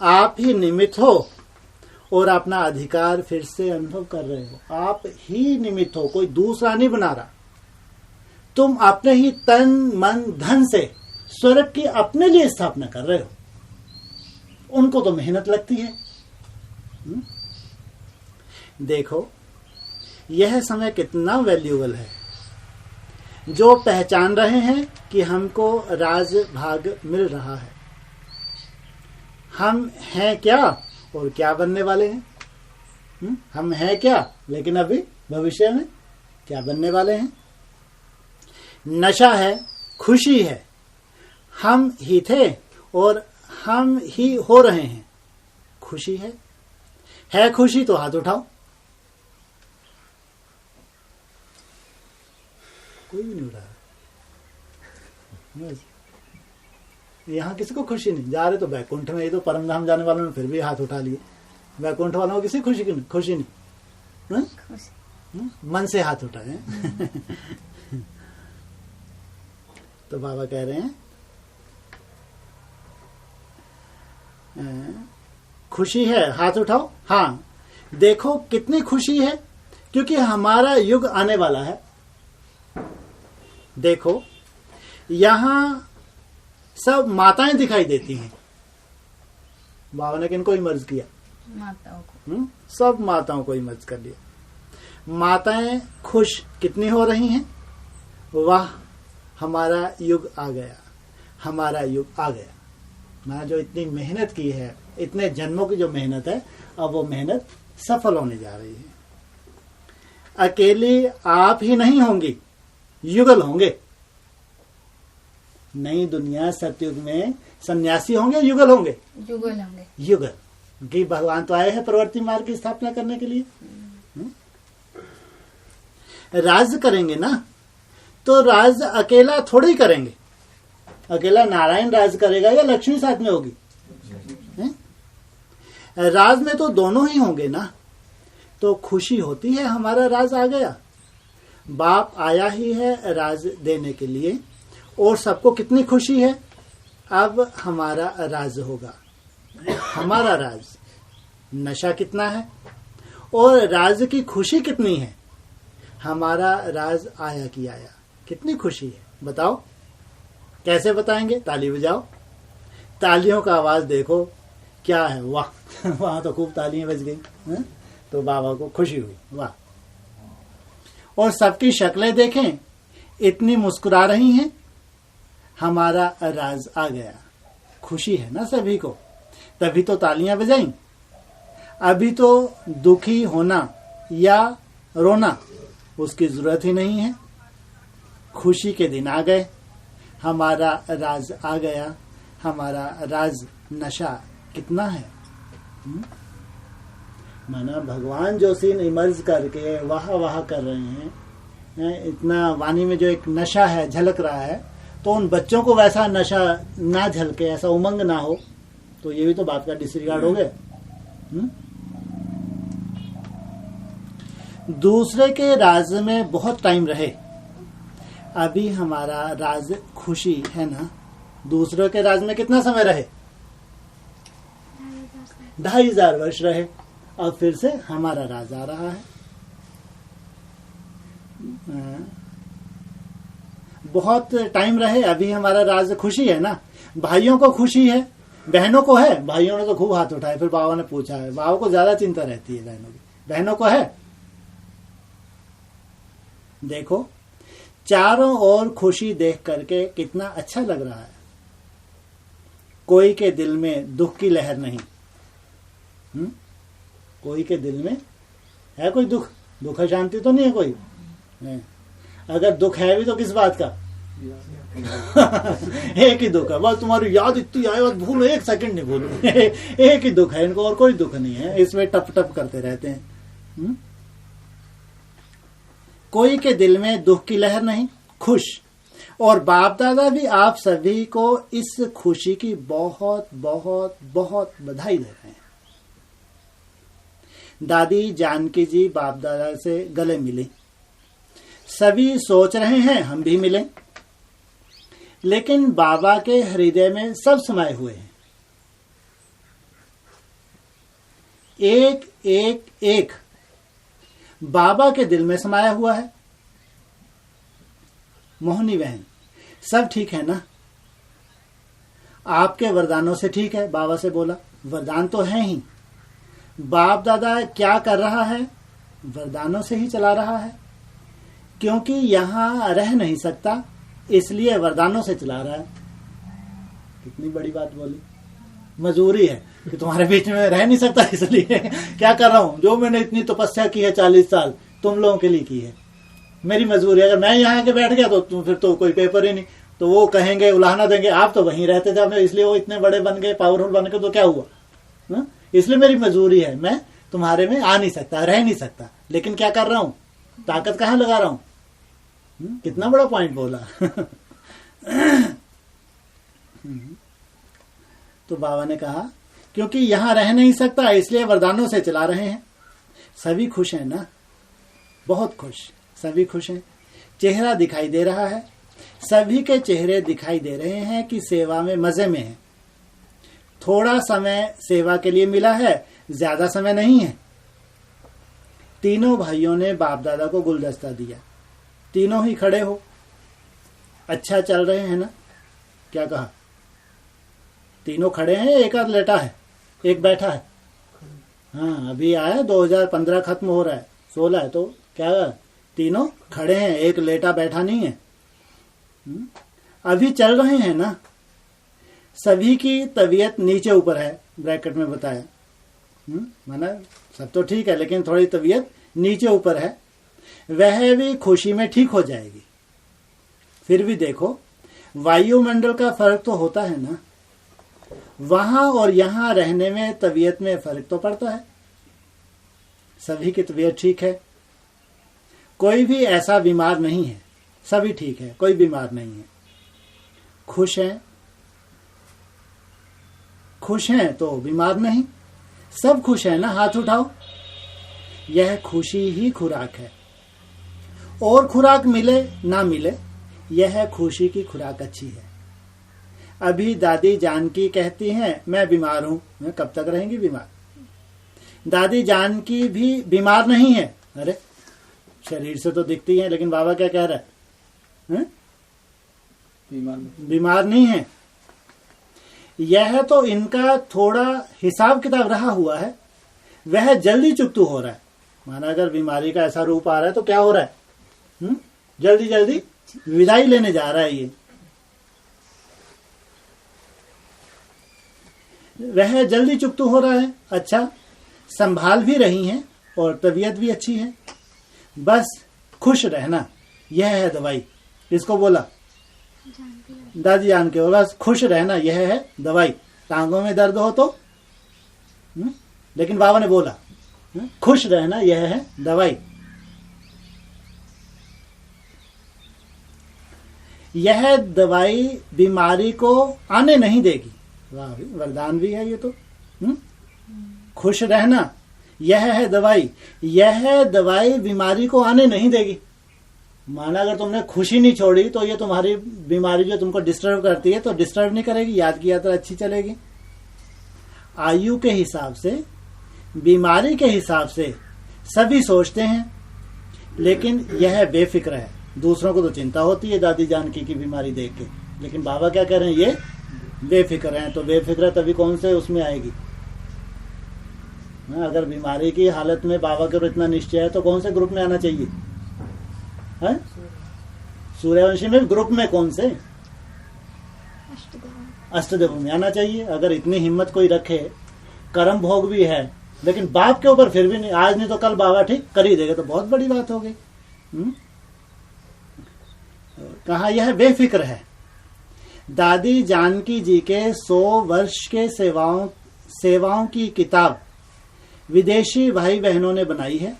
आप ही निमित्त हो और अपना अधिकार फिर से अनुभव कर रहे हो। आप ही निमित्त हो, कोई दूसरा नहीं बना रहा। तुम अपने ही तन मन धन से स्वर्ग की अपने लिए स्थापना कर रहे हो। उनको तो मेहनत लगती है। देखो यह समय कितना वैल्यूएबल है। जो पहचान रहे हैं कि हमको राज भाग मिल रहा है। हम हैं क्या और क्या बनने वाले हैं। हम हैं क्या, लेकिन अभी भविष्य में क्या बनने वाले हैं। नशा है, खुशी है, हम ही थे और हम ही हो रहे हैं। खुशी है खुशी तो हाथ उठाओ। कोई भी नहीं उठा रहा। यहाँ किसी को खुशी नहीं। जा रहे तो वैकुंठ में, ये तो परम धाम जाने वालों ने फिर भी हाथ उठा लिए। वैकुंठ वालों को किसी खुशी नहीं। मन से हाथ उठाए। तो बाबा कह रहे हैं खुशी है, हाथ उठाओ। हाँ, देखो कितनी खुशी है, क्योंकि हमारा युग आने वाला है। देखो यहां सब माताएं दिखाई देती हैं। बाबा ने किनको इमर्ज किया, माताओं को। सब माताओं को इमर्ज कर लिया। माताएं खुश कितनी हो रही हैं। वाह, हमारा युग आ गया, हमारा युग आ गया। मैंने जो इतनी मेहनत की है, इतने जन्मों की जो मेहनत है, अब वो मेहनत सफल होने जा रही है। अकेली आप ही नहीं होंगी, युगल होंगे। नई दुनिया सतयुग में सन्यासी होंगे, युगल होंगे। युगल होंगे। युगल, कि भगवान तो आए हैं प्रवृत्ति मार्ग की स्थापना करने के लिए। राज करेंगे ना, तो राज अकेला थोड़ी ही करेंगे। अकेला नारायण राज करेगा या लक्ष्मी साथ में होगी। राज में तो दोनों ही होंगे ना। तो खुशी होती है, हमारा राज आ गया। बाप आया ही है राज देने के लिए, और सबको कितनी खुशी है। अब हमारा राज होगा, हमारा राज। नशा कितना है और राज की खुशी कितनी है। हमारा राज आया कि आया, कितनी खुशी है। बताओ कैसे बताएंगे। ताली बजाओ, तालियों का आवाज देखो क्या है। वाह, वहां तो खूब तालियां बज गई। तो बाबा को खुशी हुई, वाह। और सबकी शक्लें देखें, इतनी मुस्कुरा रही हैं। हमारा राज आ गया, खुशी है ना सभी को, तभी तो तालियां बजाई। अभी तो दुखी होना या रोना उसकी जरूरत ही नहीं है। खुशी के दिन आ गए, हमारा राज आ गया। हमारा राज नशा कितना है। माना भगवान जो सीन इमर्ज करके वाह वाह कर रहे हैं, इतना वाणी में जो एक नशा है झलक रहा है, तो उन बच्चों को वैसा नशा ना झलके, ऐसा उमंग ना हो, तो ये भी तो बात का डिसरिगार्ड हो गया। दूसरे के राज में बहुत टाइम रहे, अभी हमारा राज खुशी है ना। दूसरे के राज में कितना समय रहे, 2500 वर्ष रहे। अब फिर से हमारा राज आ रहा है। बहुत टाइम रहे, अभी हमारा राज खुशी है ना। भाइयों को खुशी है, बहनों को है। भाइयों ने तो खूब हाथ उठाए, फिर बाबा ने पूछा है। बाबा को ज्यादा चिंता रहती है बहनों की, बहनों को है। देखो चारों ओर खुशी देख करके कितना अच्छा लग रहा है। कोई के दिल में दुख की लहर नहीं। कोई के दिल में है कोई दुख? दुख शांति तो नहीं है कोई है। अगर दुख है भी तो किस बात का? एक ही दुख है बस, तुम्हारी याद इतनी आए और भूलो, एक सेकंड नहीं भूलो। एक ही दुख है इनको, और कोई दुख नहीं है। इसमें टप टप करते रहते हैं। कोई के दिल में दुख की लहर नहीं, खुश। और बाप दादा भी आप सभी को इस खुशी की बहुत बहुत बहुत बधाई दे रहे हैं। दादी जानकी जी बाप दादा से गले मिले। सभी सोच रहे हैं हम भी मिलें, लेकिन बाबा के हृदय में सब समाये हुए हैं। एक एक एक बाबा के दिल में समाया हुआ है। मोहनी बहन, सब ठीक है ना? आपके वरदानों से ठीक है? बाबा से बोला। वरदान तो है ही। बाप दादा क्या कर रहा है? वरदानों से ही चला रहा है, क्योंकि यहां रह नहीं सकता, इसलिए वरदानों से चला रहा है। कितनी बड़ी बात बोली। मजबूरी है कि तुम्हारे बीच में रह नहीं सकता, इसलिए क्या कर रहा हूं? जो मैंने इतनी तपस्या की है 40 साल, तुम लोगों के लिए की है, मेरी मजबूरी है। अगर मैं यहाँ के बैठ गया तो फिर तो कोई पेपर ही नहीं, तो वो कहेंगे, उलाहना देंगे, आप तो वहीं रहते थे, इसलिए वो इतने बड़े बन गए, पावरफुल बन गए, तो क्या हुआ ना? इसलिए मेरी मजबूरी है, मैं तुम्हारे में आ नहीं सकता, रह नहीं सकता, लेकिन क्या कर रहा हूं? ताकत कहाँ लगा रहा हूं? कितना बड़ा पॉइंट बोला। तो बाबा ने कहा क्योंकि यहां रह नहीं सकता, इसलिए वरदानों से चला रहे हैं। सभी खुश हैं ना? बहुत खुश, सभी खुश हैं। चेहरा दिखाई दे रहा है, सभी के चेहरे दिखाई दे रहे हैं कि सेवा में मजे में है। थोड़ा समय सेवा के लिए मिला है, ज्यादा समय नहीं है। तीनों भाइयों ने बाप दादा को गुलदस्ता दिया। तीनों ही खड़े हो। अच्छा चल रहे हैं ना? क्या कहा? तीनों खड़े हैं, एक आध लेटा है, एक बैठा है। हाँ, अभी आया, 2015 खत्म हो रहा है, 16 है, तो क्या तीनों खड़े हैं, एक लेटा बैठा नहीं है। अभी चल रहे हैं ना? सभी की तबीयत नीचे ऊपर है, ब्रैकेट में बताया। माना सब तो ठीक है, लेकिन थोड़ी तबीयत नीचे ऊपर है। वह भी खुशी में ठीक हो जाएगी। फिर भी देखो, वायुमंडल का फर्क तो होता है ना? वहां और यहां रहने में तबीयत में फर्क तो पड़ता है। सभी की तबीयत ठीक है, कोई भी ऐसा बीमार नहीं है, सभी ठीक है, कोई बीमार नहीं है। खुश हैं, खुश हैं तो बीमार नहीं। सब खुश है ना? हाथ उठाओ। यह खुशी ही खुराक है। और खुराक मिले ना मिले, यह खुशी की खुराक अच्छी है। अभी दादी जानकी कहती हैं मैं बीमार हूं। मैं कब तक रहेंगी बीमार? दादी जानकी भी बीमार नहीं है। अरे शरीर से तो दिखती है, लेकिन बाबा क्या कह रहा है? बीमार नहीं है। यह तो इनका थोड़ा हिसाब किताब रहा हुआ है, वह जल्दी चुकतू हो रहा है। माना अगर बीमारी का ऐसा रूप आ रहा है तो क्या हो रहा है? जल्दी जल्दी विदाई लेने जा रहा है ये। वह जल्दी चुकतू हो रहा है। अच्छा, संभाल भी रही हैं और तबीयत भी अच्छी है। बस खुश रहना, यह है दवाई। इसको बोला दादी जान के, बस खुश रहना, यह है दवाई। टांगों में दर्द हो तो, लेकिन बाबा ने बोला खुश रहना, यह है दवाई। यह दवाई बीमारी को आने नहीं देगी। वाह, वरदान भी है ये तो। खुश रहना, यह है दवाई। यह दवाई बीमारी को आने नहीं देगी। माना अगर तुमने खुशी नहीं छोड़ी तो ये तुम्हारी बीमारी जो तुमको डिस्टर्ब करती है तो डिस्टर्ब नहीं करेगी, याद की यात्रा अच्छी चलेगी। आयु के हिसाब से, बीमारी के हिसाब से सभी सोचते हैं, लेकिन यह बेफिक्र है। दूसरों को तो चिंता होती है दादी जानकी की बीमारी देख के, लेकिन बाबा क्या कह रहे हैं? ये बेफिक्र हैं। तो बेफिक्र तभी कौन से उसमें आएगी? अगर बीमारी की हालत में बाबा के इतना निश्चय है तो कौन से ग्रुप में आना चाहिए? है सूर्यवंशी में ग्रुप में कौन से? अष्टदेव। अष्टदेव में आना चाहिए। अगर इतनी हिम्मत कोई रखे, कर्म भोग भी है, लेकिन बाप के ऊपर फिर भी नहीं, आज नहीं तो कल बाबा ठीक कर ही देगा, तो बहुत बड़ी बात हो गई। कहा यह बेफिक्र है। दादी जानकी जी के 100 वर्ष के सेवाओं की किताब विदेशी भाई बहनों ने बनाई है,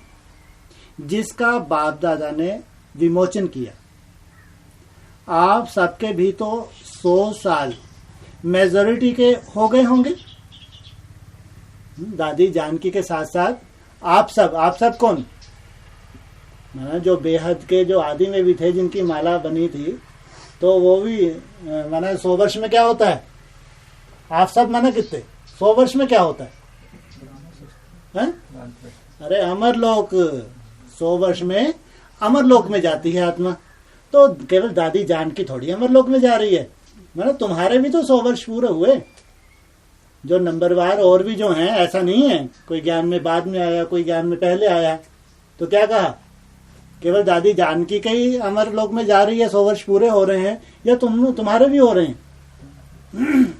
जिसका बाप दादा ने विमोचन किया। आप सबके भी तो 100 साल मेजॉरिटी के हो गए होंगे। दादी जानकी के साथ साथ आप सब कौन? जो बेहद के जो आदि में भी थे, जिनकी माला बनी थी, तो वो भी 100 वर्ष में क्या होता है? आप सब कितने 100 वर्ष में क्या होता है? अरे अमरलोक, 100 वर्ष में अमरलोक में जाती है आत्मा। तो केवल दादी जानकी थोड़ी अमरलोक में जा रही है, तुम्हारे भी तो 100 वर्ष पूरे हुए। जो नंबरवार और भी जो हैं, ऐसा नहीं है कोई ज्ञान में बाद में आया, कोई ज्ञान में पहले आया। तो क्या कहा? केवल दादी जानकी के ही अमरलोक में जा रही है, 100 वर्ष पूरे हो रहे हैं, या तुम्हारे भी हो रहे हैं?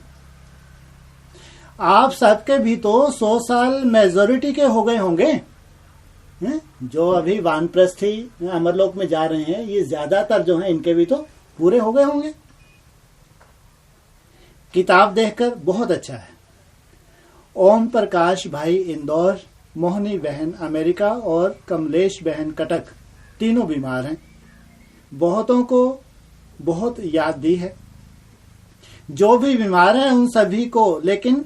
आप सबके भी तो 100 साल मेजॉरिटी के हो गए होंगे। जो अभी वानप्रस्थी अमरलोक में जा रहे हैं, ये ज्यादातर जो हैं, इनके भी तो पूरे हो गए होंगे। किताब देखकर बहुत अच्छा है। ओम प्रकाश भाई इंदौर, मोहनी बहन अमेरिका और कमलेश बहन कटक, तीनों बीमार हैं। बहुतों को बहुत याद दी है। जो भी बीमार हैं उन सभी को, लेकिन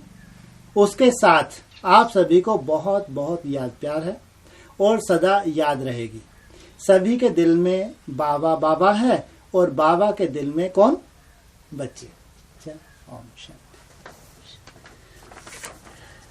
उसके साथ आप सभी को बहुत बहुत याद प्यार है और सदा याद रहेगी। सभी के दिल में बाबा बाबा है और बाबा के दिल में कौन? बच्चे। ओम शांति।